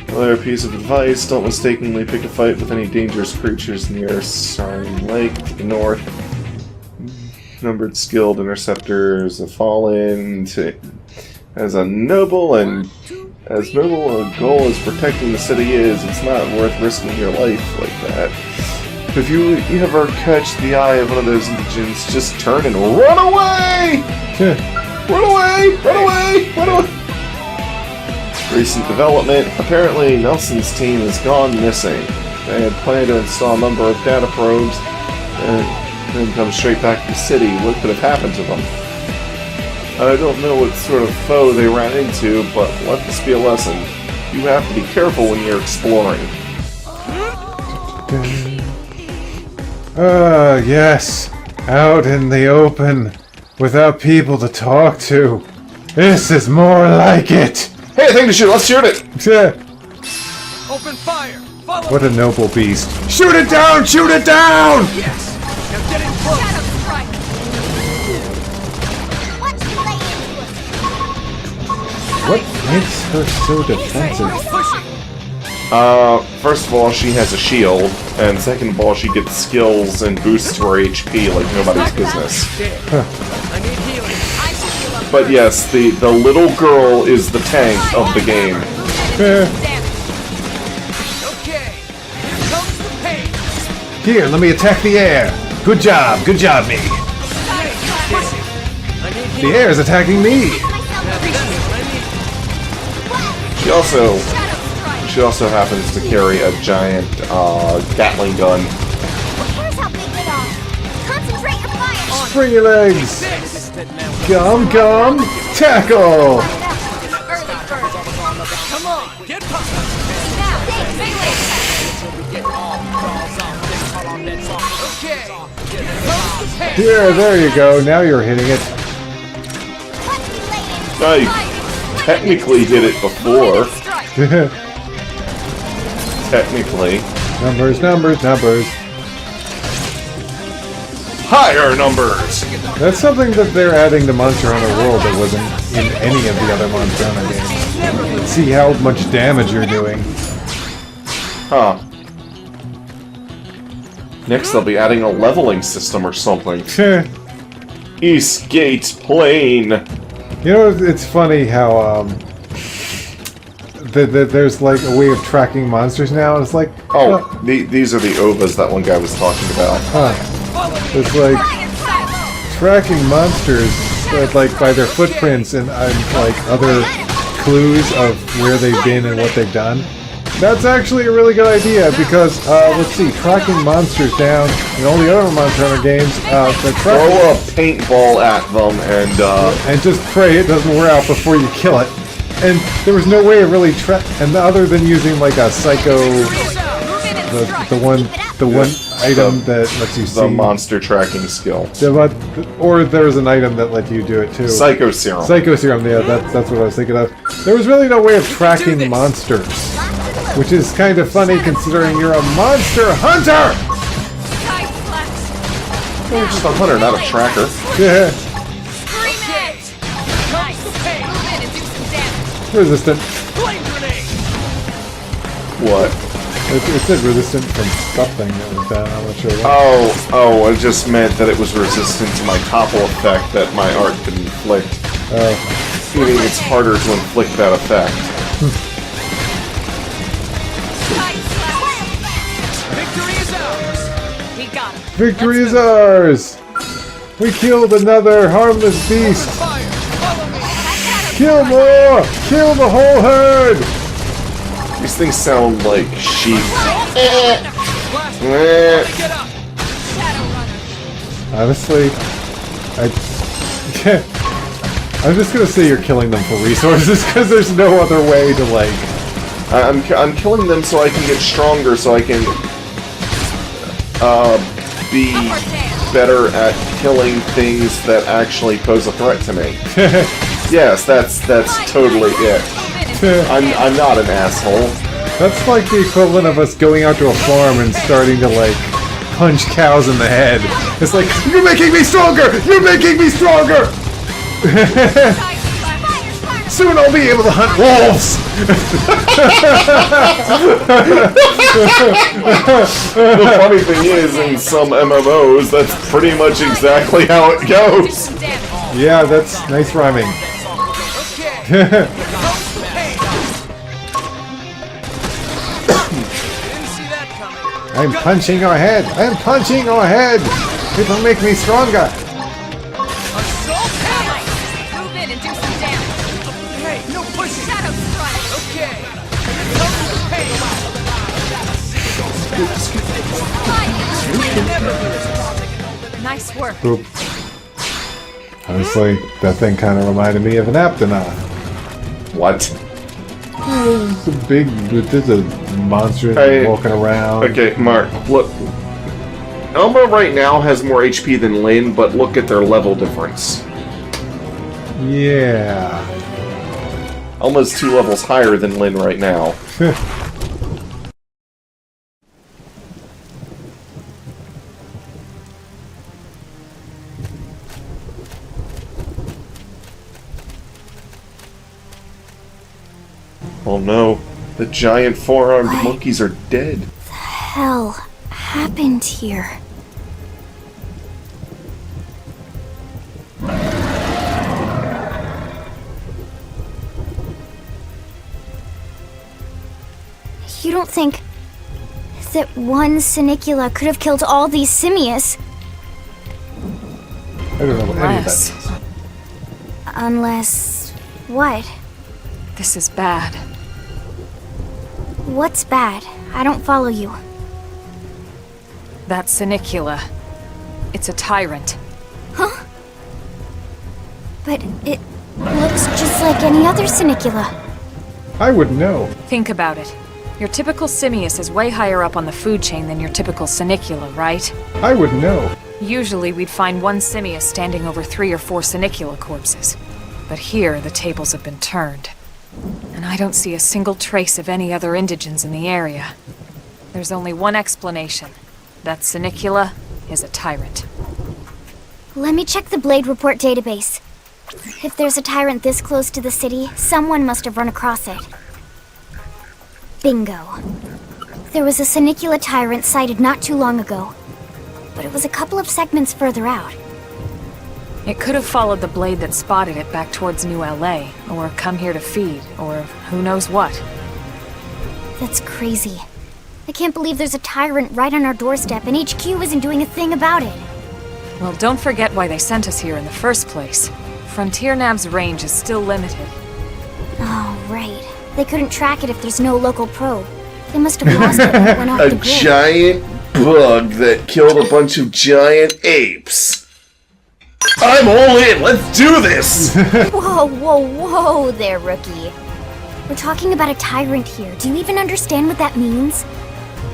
Another piece of advice, don't mistakenly pick a fight with any dangerous creatures near Sarin Lake to the north. Numbered skilled interceptors have fallen as noble a goal as protecting the city is, it's not worth risking your life like that. If you ever catch the eye of one of those indigents, just turn and run away! Run away! Run away! Run away! Recent development. Apparently, Nelson's team has gone missing. They had planned to install a number of data probes and then come straight back to the city. What could have happened to them? I don't know what sort of foe they ran into, but let this be a lesson. You have to be careful when you're exploring. Yes. Out in the open, without people to talk to. This is more like it! Hey, a thing to shoot! Let's shoot it! Open fire! Follow! What a noble beast. Shoot it down! Shoot it down! Yes! Now get in close! What makes her so defensive? First of all, she has a shield, and second of all, she gets skills and boosts to her HP like nobody's business. I need healing. But yes, the little girl is the tank of the game. Okay, here comes the pain. Here, let me attack the air. Good job me. The air is attacking me. She also happens to carry a giant Gatling gun. Here's how big they are. Concentrate your fire. Spring your legs. Gum, tackle. Come on, get pumped. Okay, here comes the pain. Here, there you go. Now you're hitting it. I technically did it before. Technically. Numbers. Higher numbers! That's something that they're adding to Monster Hunter World that wasn't in any of the other Monster Hunter games. See how much damage you're doing. Huh. Next they'll be adding a leveling system or something. East Gate Plain! You know, it's funny how, there's like a way of tracking monsters now, and it's like... these are the OVAs that one guy was talking about. It's like tracking monsters like by their footprints and like other clues of where they've been and what they've done. That's actually a really good idea because let's see, tracking monsters down in all the other Monster Hunter games. Throw a paintball at them and just pray it doesn't wear out before you kill it. And there was no way of really and other than using like a psycho, the one item that lets you see the monster tracking skill. Or there was an item that let you do it too. Psycho Serum. Psycho Serum, yeah, that's what I was thinking of. There was really no way of tracking monsters, which is kind of funny considering you're a monster hunter. You're just a hunter, not a tracker. Yeah. Resistant. What? It said resistant from something. I'm not sure what. Oh, it just meant that it was resistant to my topple effect that my art could inflict. Oh. feeling it's harder to inflict that effect. Victory is ours! We killed another harmless beast! Kill more! Kill the whole herd! These things sound like sheep. Honestly, I'm just gonna say you're killing them for resources because there's no other way to like. I'm killing them so I can get stronger, so I can be better at killing things that actually pose a threat to me. Yes, that's totally it. I'm not an asshole. That's like the equivalent of us going out to a farm and starting to like punch cows in the head. It's like, you're making me stronger! You're making me stronger! Soon I'll be able to hunt wolves! The funny thing is, in some MMOs, that's pretty much exactly how it goes. Yeah, that's nice rhyming. I'm punching our head! I'm punching our head! It will make me stronger! Move in and do some damage. Hey, no pushing. Shadow strike. Okay. Nice work. Boop. Honestly, that thing kind of reminded me of an Aptonaut. What? It's a big, there's a monster walking around. Okay, Mark, look. Elma right now has more HP than Lyn, but look at their level difference. Yeah. Elma's 2 levels higher than Lyn right now. Oh no, the giant 4-armed monkeys are dead. What the hell happened here? You don't think that one Sinicula could have killed all these simius? I don't know what any of that Unless- means. Unless... what? This is bad. What's bad? I don't follow you. That Sinicula. It's a Tyrant. Huh? But it looks just like any other Sinicula. I would know. Think about it. Your typical Simius is way higher up on the food chain than your typical Sinicula, right? I would know. Usually we'd find one Simius standing over 3 or 4 Sinicula corpses. But here, the tables have been turned. And I don't see a single trace of any other indigents in the area. There's only one explanation. That Sinicula is a Tyrant. Let me check the Blade Report database. If there's a Tyrant this close to the city, someone must have run across it. Bingo. There was a Sinicula Tyrant sighted not too long ago, but it was a couple of segments further out. It could have followed the blade that spotted it back towards New LA, or come here to feed, or who knows what. That's crazy. I can't believe there's a Tyrant right on our doorstep and HQ isn't doing a thing about it. Well, don't forget why they sent us here in the first place. Frontier Nav's range is still limited. Oh, right. They couldn't track it if there's no local probe. They must have lost it when it went off A the grid. giant bug that killed a bunch of giant apes. I'm all in! Let's do this! Whoa, whoa, whoa there, rookie. We're talking about a Tyrant here. Do you even understand what that means?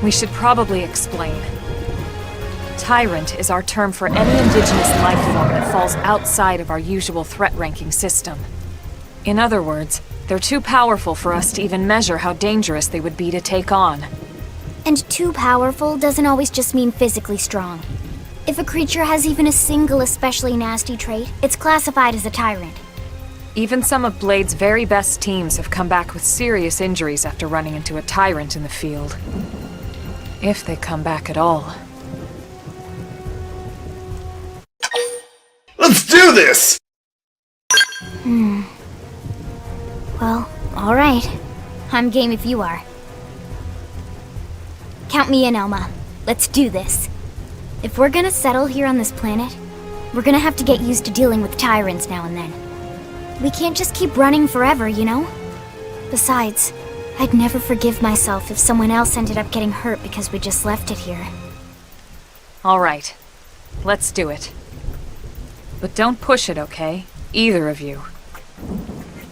We should probably explain. Tyrant is our term for any indigenous life form that falls outside of our usual threat ranking system. In other words, they're too powerful for us to even measure how dangerous they would be to take on. And too powerful doesn't always just mean physically strong. If a creature has even a single especially nasty trait, it's classified as a Tyrant. Even some of Blade's very best teams have come back with serious injuries after running into a Tyrant in the field. If they come back at all. Let's do this! Well, alright. I'm game if you are. Count me in, Elma. Let's do this. If we're gonna settle here on this planet, we're gonna have to get used to dealing with tyrants now and then. We can't just keep running forever, you know? Besides, I'd never forgive myself if someone else ended up getting hurt because we just left it here. All right. Let's do it. But don't push it, okay? Either of you.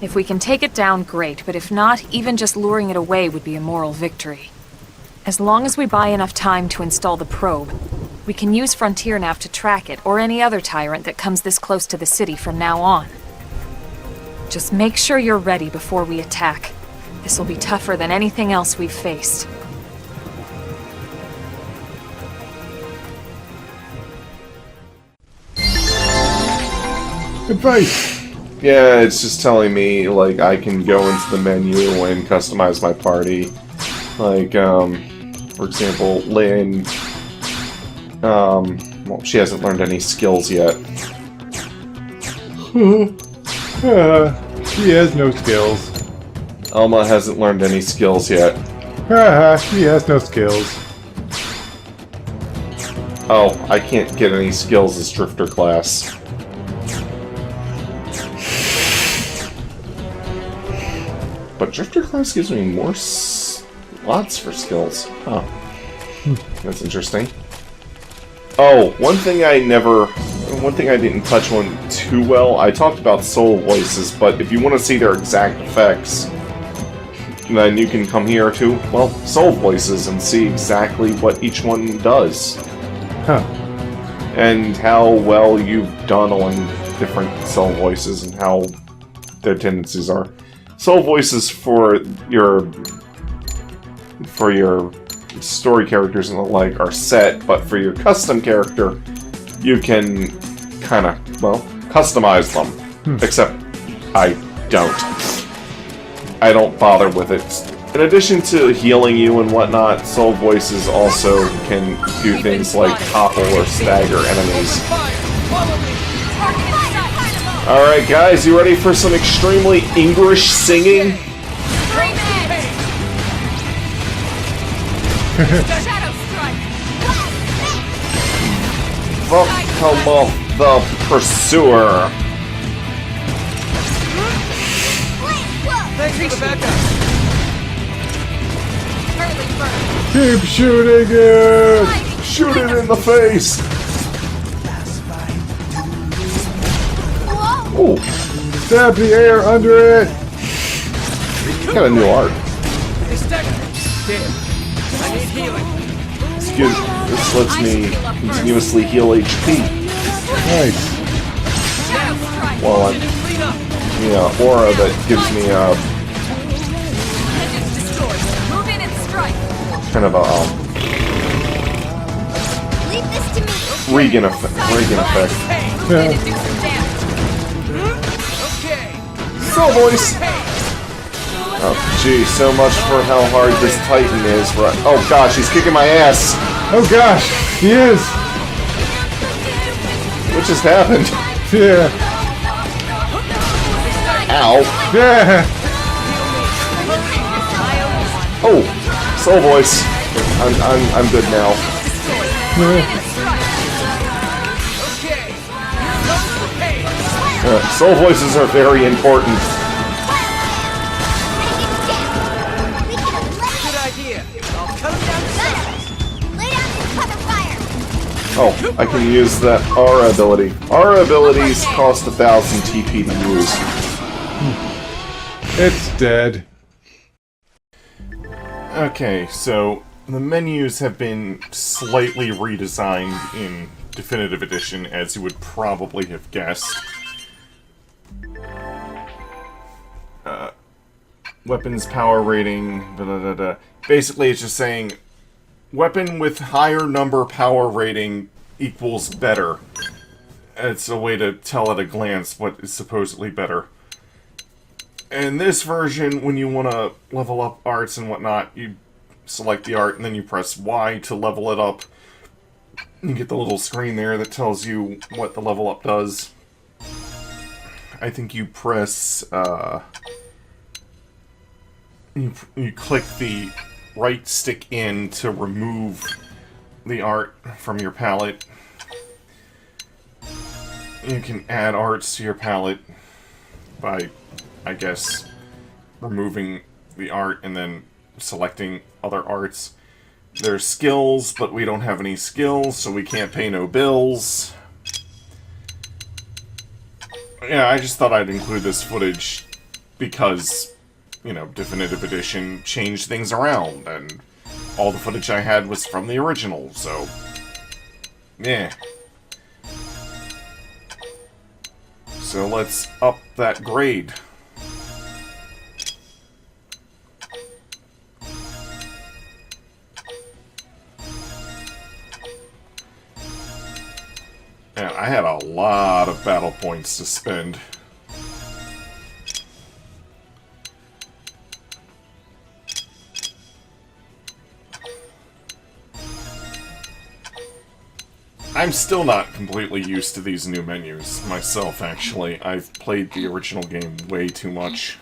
If we can take it down, great, but if not, even just luring it away would be a moral victory. As long as we buy enough time to install the probe, we can use Frontier Nav to track it, or any other tyrant that comes this close to the city from now on. Just make sure you're ready before we attack. This will be tougher than anything else we've faced. Advice! Yeah, it's just telling me, like, I can go into the menu and customize my party. Like, for example, Lynn, well, she hasn't learned any skills yet. He has no skills. Elma hasn't learned any skills yet. He has no skills. Oh, I can't get any skills as Drifter class. But Drifter class gives me more slots for skills. Huh. That's interesting. Oh, one thing I didn't touch on too well, I talked about soul voices, but if you want to see their exact effects, then you can come here to, well, soul voices and see exactly what each one does. Huh. And how well you've done on different soul voices and how their tendencies are. Soul voices for your story characters and the like are set, but for your custom character, you can kind of, well, customize them. Except I don't bother with it. In addition to healing you and whatnot, soul voices also can do things like topple or stagger enemies. Alright guys, you ready for some extremely English singing? Topple the Pursuer. Thanks for the backup. Keep shooting it! Shoot it in the face! Ooh, Stab the air under it! got a new art. Hey, Stagger. Damn. I need healing. This lets me continuously heal HP. Nice. While I'm aura that gives me Move in and strike. kind of a Leave this to me. Regan effect. Move in and do some damage. Okay. Soul voice. Oh, gee, so much for how hard this Titan is. Right? Oh gosh, he's kicking my ass. Oh gosh, he is! What just happened? Yeah. Ow. Yeah! Oh, soul voice. I'm good now. Soul voices are very important. Good idea. I'll cut him down to size. Lay down and cover fire. Oh, I can use that aura ability. Aura abilities cost 1,000 TP to use. It's dead. Okay, so the menus have been slightly redesigned in Definitive Edition, as you would probably have guessed. Weapons power rating, Basically, it's just saying weapon with higher number power rating equals better. It's a way to tell at a glance what is supposedly better. In this version, when you want to level up arts and whatnot, you select the art and then you press Y to level it up. You get the little screen there that tells you what the level up does. I think you press you click the right stick in to remove the art from your palette. You can add arts to your palette by, I guess, removing the art and then selecting other arts. There's skills, but we don't have any skills, so we can't pay no bills. Yeah, I just thought I'd include this footage because, you know, Definitive Edition changed things around, and all the footage I had was from the original, so... yeah. So let's up that grade. And I had a lot of battle points to spend. I'm still not completely used to these new menus myself, actually. I've played the original game way too much.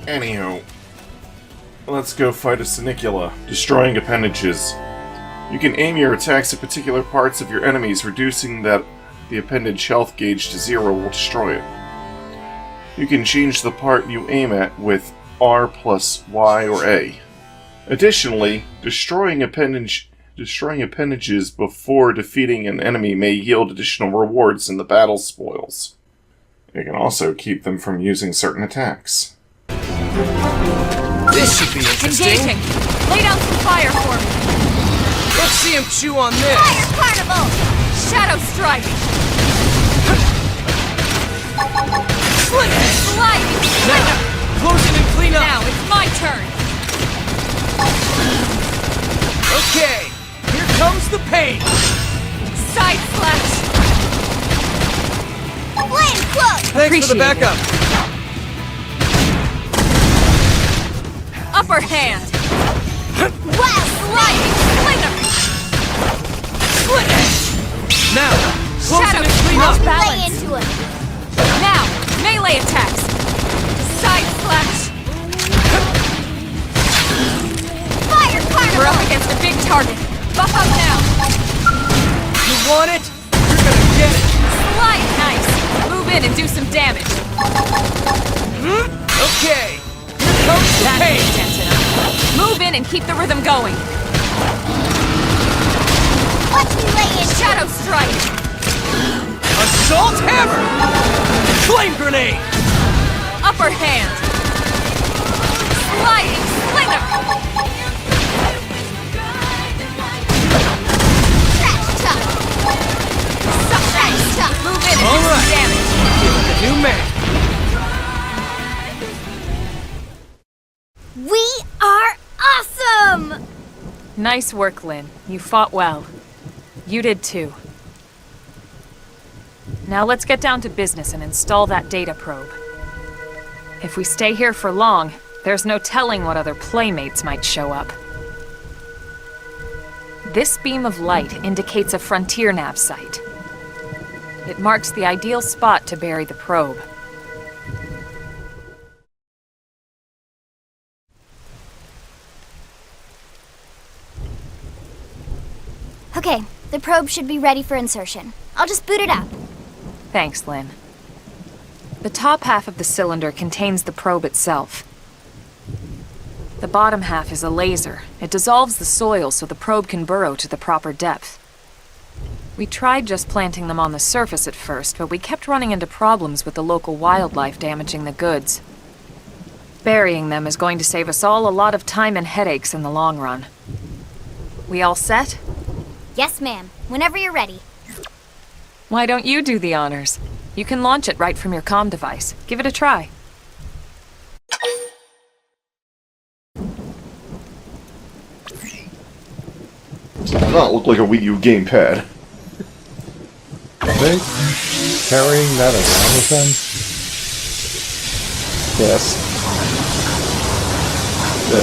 Anywho, let's go fight a Senicula. Destroying appendages. You can aim your attacks at particular parts of your enemies, reducing the appendage health gauge to 0 will destroy it. You can change the part you aim at with R plus Y or A. Additionally, destroying appendages before defeating an enemy may yield additional rewards in the battle spoils. You can also keep them from using certain attacks. This should be interesting. Engaging! Lay down some fire for me! Let's see him chew on this! Fire Carnival! Shadow Strike! Slit it! Sliding! Now, close it and clean up! Now it's my turn! Okay, here comes the pain! Side slash! Flame Cloak! Thanks for the Appreciate it. backup! Upper hand! Wow! Sliding Slinger! Split it! Now, close Shadow it and clean up! Smash Lay balance! into it! Now, melee attacks! Side slash! Fire We're Carnival! up against a big target! Buff up now! You want it? You're gonna get it! Slide nice! Move in and do some damage! Okay, here comes the That's pain! intense enough. Move in and keep the rhythm going! Watch me lay into Shadow Strike! Assault Hammer! Flame Grenade! Upper hand! Sliding Slinger! Trash Tuck! Trash Tuck! Move in and All do some right. damage! The new man! We are awesome! Nice work, Lynn. You fought well. You did too. Now let's get down to business and install that data probe. If we stay here for long, there's no telling what other playmates might show up. This beam of light indicates a frontier nav site. It marks the ideal spot to bury the probe. Okay, the probe should be ready for insertion. I'll just boot it up. Thanks, Lynn. The top half of the cylinder contains the probe itself. The bottom half is a laser. It dissolves the soil so the probe can burrow to the proper depth. We tried just planting them on the surface at first, but we kept running into problems with the local wildlife damaging the goods. Burying them is going to save us all a lot of time and headaches in the long run. We all set? Yes, ma'am. Whenever you're ready. Why don't you do the honors? You can launch it right from your comm device. Give it a try. Does not look like a Wii U gamepad. They carrying that around with them? Yes. The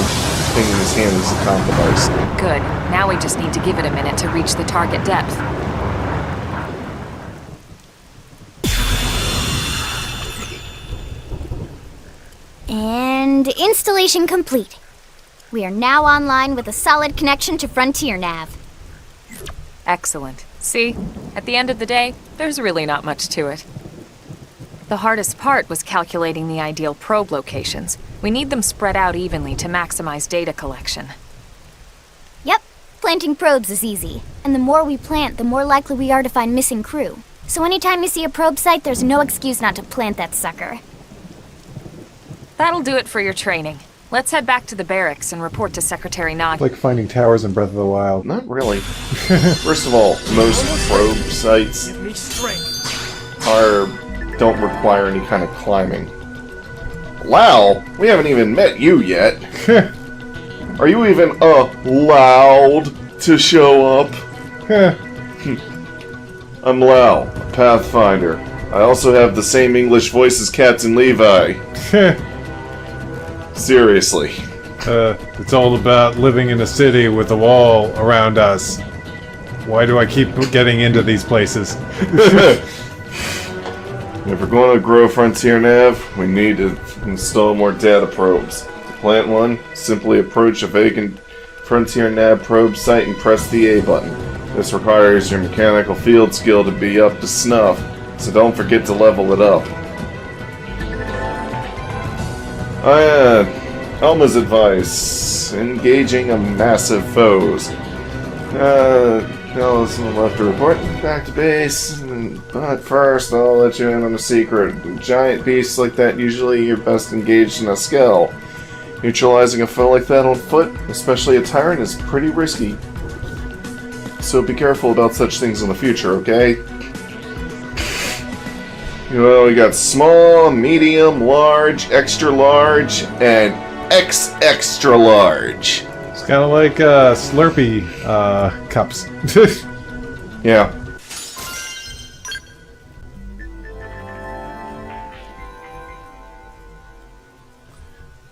thing in his hand is the comm device. Good. Now we just need to give it a minute to reach the target depth. And installation complete. We are now online with a solid connection to Frontier Nav. Excellent. See, at the end of the day, there's really not much to it. The hardest part was calculating the ideal probe locations. We need them spread out evenly to maximize data collection. Yep, planting probes is easy. And the more we plant, the more likely we are to find missing crew. So anytime you see a probe site, there's no excuse not to plant that sucker. That'll do it for your training. Let's head back to the barracks and report to Secretary Nod. Like finding towers in Breath of the Wild. Not really. First of all, most probe sites Give me strength. don't require any kind of climbing. Wow, we haven't even met you yet. Are you even allowed to show up? I'm Lau, a Pathfinder. I also have the same English voice as Captain Levi. Seriously. It's all about living in a city with a wall around us. Why do I keep getting into these places? If we're going to grow Frontier Nav, we need to install more data probes. To plant one, simply approach a vacant Frontier Nav probe site and press the A button. This requires your mechanical field skill to be up to snuff, so don't forget to level it up. Oh yeah, Elma's advice. Engaging a massive foes. No, someone left to report. Back to base. But first, I'll let you in on a secret. Giant beasts like that, usually you're best engaged in a skull. Neutralizing a foe like that on foot, especially a Tyrant, is pretty risky. So be careful about such things in the future, okay? Well, we got small, medium, large, extra large, and extra large. It's kind of like Slurpee cups. Yeah.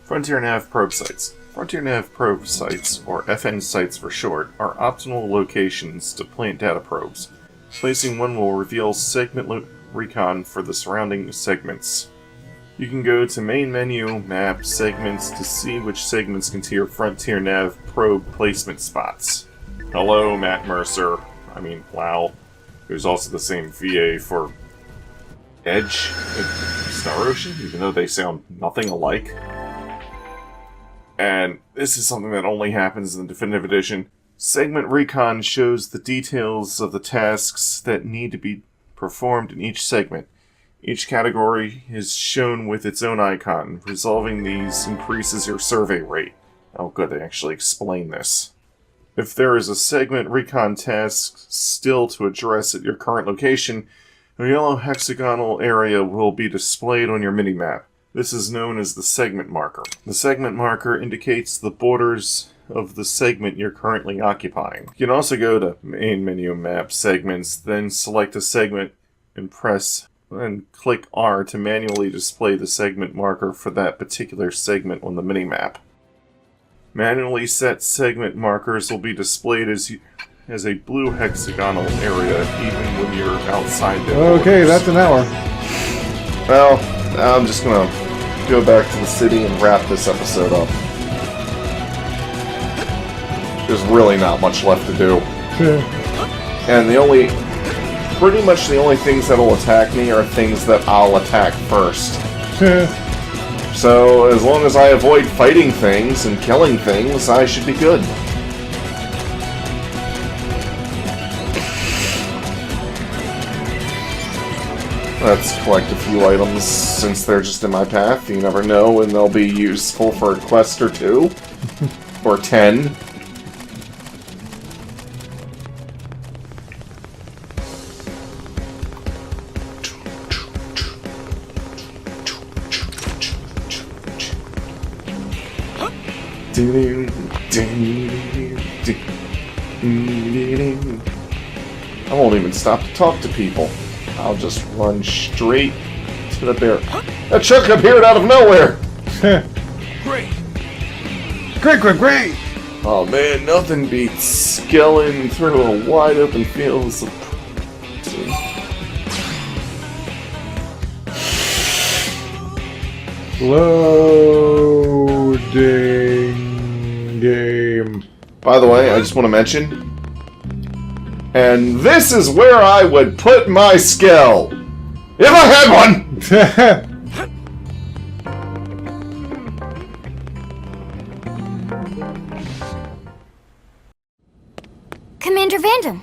Frontier Nav probe sites. Frontier Nav probe sites, or FN sites for short, are optimal locations to plant data probes. Placing one will reveal segment recon for the surrounding segments. You can go to main menu, map, segments to see which segments contain your Frontier Nav probe placement spots. Hello, Matt Mercer. I mean, Lau. There's also the same VA for Edge and Star Ocean, even though they sound nothing alike. And this is something that only happens in the Definitive Edition. Segment Recon shows the details of the tasks that need to be performed in each segment. Each category is shown with its own icon. Resolving these increases your survey rate. Oh good, they actually explain this. If there is a segment recon task still to address at your current location, a yellow hexagonal area will be displayed on your minimap. This is known as the segment marker. The segment marker indicates the borders of the segment you're currently occupying. You can also go to main menu, map, segments, then select a segment and click R to manually display the segment marker for that particular segment on the minimap. Manually set segment markers will be displayed as a blue hexagonal area even when you're outside the Okay, borders. that's an hour. Well, I'm just gonna go back to the city and wrap this episode up. There's really not much left to do. And pretty much the only things that'll attack me are things that I'll attack first. So, as long as I avoid fighting things and killing things, I should be good. Let's collect a few items since they're just in my path. You never know when they'll be useful for a quest or two. Or 10. I won't even stop to talk to people. I'll just run straight to the bear. That truck appeared out of nowhere! Great! Oh man, nothing beats scaling through a wide open field of... Whoa! Ding game. By the way, I just want to mention, and this is where I would put my skill, if I had one! Commander Vandam.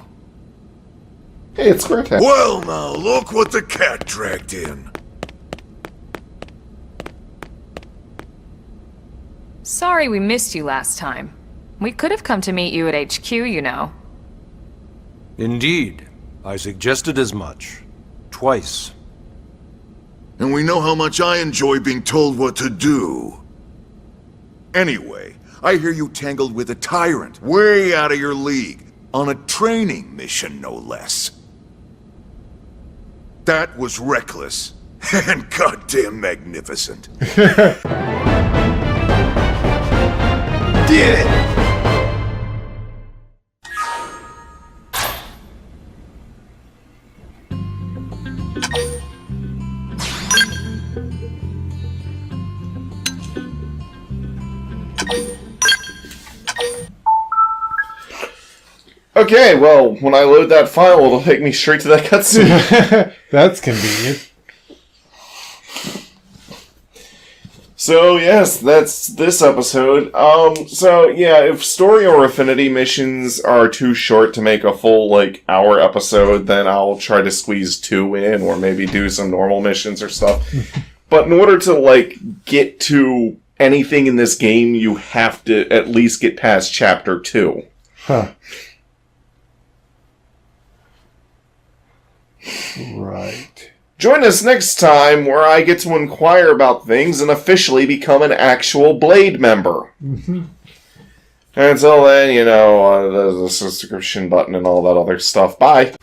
Hey, it's Grant. Well, now, look what the cat dragged in. Sorry we missed you last time. We could have come to meet you at HQ, you know. Indeed. I suggested as much. Twice. And we know how much I enjoy being told what to do. Anyway, I hear you tangled with a tyrant, way out of your league, on a training mission, no less. That was reckless, and goddamn magnificent. Did it! Okay, well, when I load that file, it'll take me straight to that cutscene. That's convenient. So, yes, that's this episode. So, yeah, if story or affinity missions are too short to make a full, hour episode, then I'll try to squeeze 2 in, or maybe do some normal missions or stuff. But in order to, get to anything in this game, you have to at least get past Chapter 2. Huh. Right. Join us next time where I get to inquire about things and officially become an actual Blade member. Mm-hmm. Until then, there's a subscription button and all that other stuff. Bye.